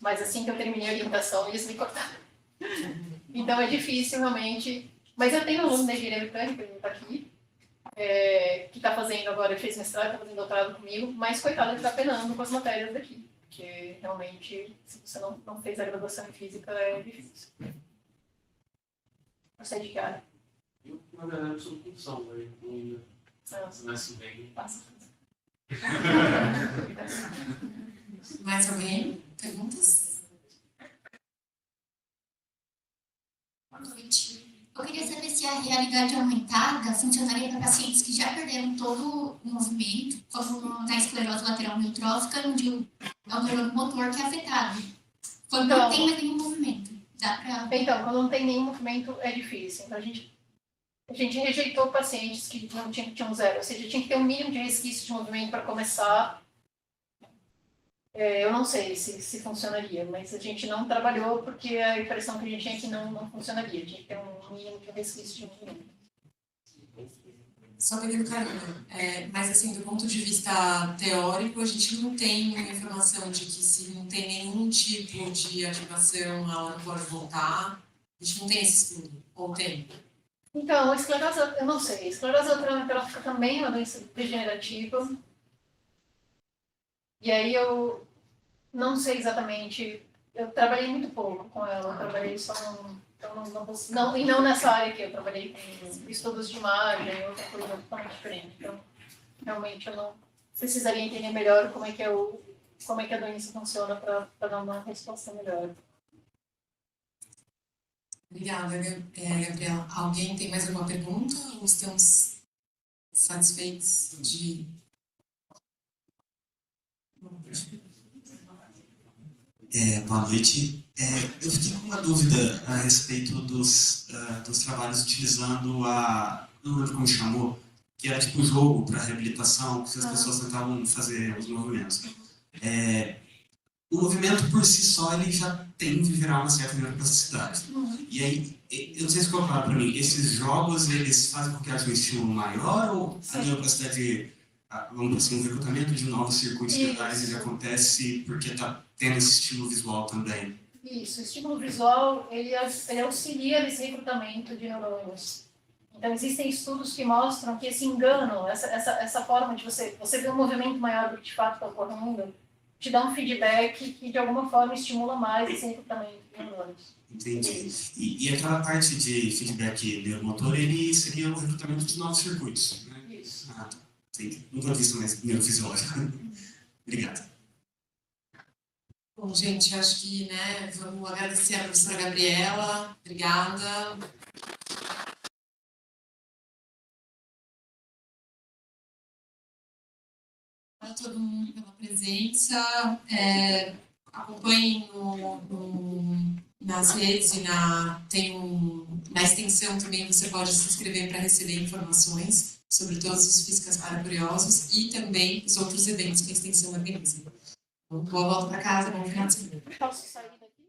Mas assim que eu terminei a orientação, eles me cortaram. Então é difícil realmente. Mas eu tenho um aluno da engenharia mecânica, ele está aqui, que está fazendo agora, ele fez mestrado, está fazendo doutorado comigo, mas coitado, ele está penando com as matérias daqui. Porque realmente, se você não fez a graduação em física, é difícil. Você é de que área? Eu, na verdade, sou função, né? Eu começo bem. Passa. Mais alguém? Perguntas? Boa noite. Eu queria saber se a realidade aumentada funcionaria para pacientes que já perderam todo o movimento, como na esclerose lateral amiotrófica, onde é o neurônio motor que é afetado. Quando não tem mais nenhum movimento. Dá pra... Então, quando não tem nenhum movimento, é difícil. Então, a gente rejeitou pacientes que não tinham zero. Ou seja, tinha que ter um mínimo de resquício de movimento para começar. Eu não sei se funcionaria, mas a gente não trabalhou porque a impressão que a gente tinha é que não funcionaria. Tinha que ter um mínimo de resquício de movimento. Só pegando carona. Mas, assim, do ponto de vista teórico, a gente não tem informação de que se não tem nenhum tipo de ativação, ela não pode voltar. A gente não tem esse estudo. Ou tem? Então, a esclerose, eu não sei. A esclerose lateral amiotrófica também é uma doença degenerativa. E aí eu não sei exatamente. Eu trabalhei muito pouco com ela. Eu trabalhei só e não nessa área aqui. Eu trabalhei com estudos de imagem, outra coisa totalmente diferente. Então, realmente, eu não precisaria entender melhor como é que a doença funciona para dar uma resposta melhor. Obrigada, Gabriela. Alguém tem mais alguma pergunta? Ou estamos satisfeitos de... Boa noite. Eu fiquei com uma dúvida a respeito dos trabalhos utilizando não lembro como chamou, que era tipo jogo para reabilitação, que as pessoas tentavam fazer os movimentos. O movimento por si só ele já tem de virar uma certa neuroplasticidade. E aí, eu não sei se ficou claro para mim, esses jogos eles fazem com que haja um estímulo maior ou a neuroplasticidade, vamos dizer assim, um recrutamento de novos circuitos neurais ele acontece porque está tendo esse estímulo visual também? Isso, o estímulo visual ele auxilia nesse recrutamento de neurônios. Então, existem estudos que mostram que esse engano, essa forma de você ver um movimento maior do que de fato está ocorrendo, te dá um feedback que de alguma forma estimula mais esse recrutamento de neurônios. Entendi. E aquela parte de feedback neuromotor, ele seria o recrutamento de novos circuitos, né? Isso. Ah, tá. Entendi. Nunca vi isso mais neurofisiológico. Obrigado. Bom, gente, acho que, vamos agradecer a professora Gabriela. Obrigada. Obrigada a todo mundo pela presença. Acompanhem nas redes e na extensão também você pode se inscrever para receber informações sobre todos os físicas para curiosos e também os outros eventos que a extensão organiza. Boa volta para casa, bom final de semana. Posso sair daqui?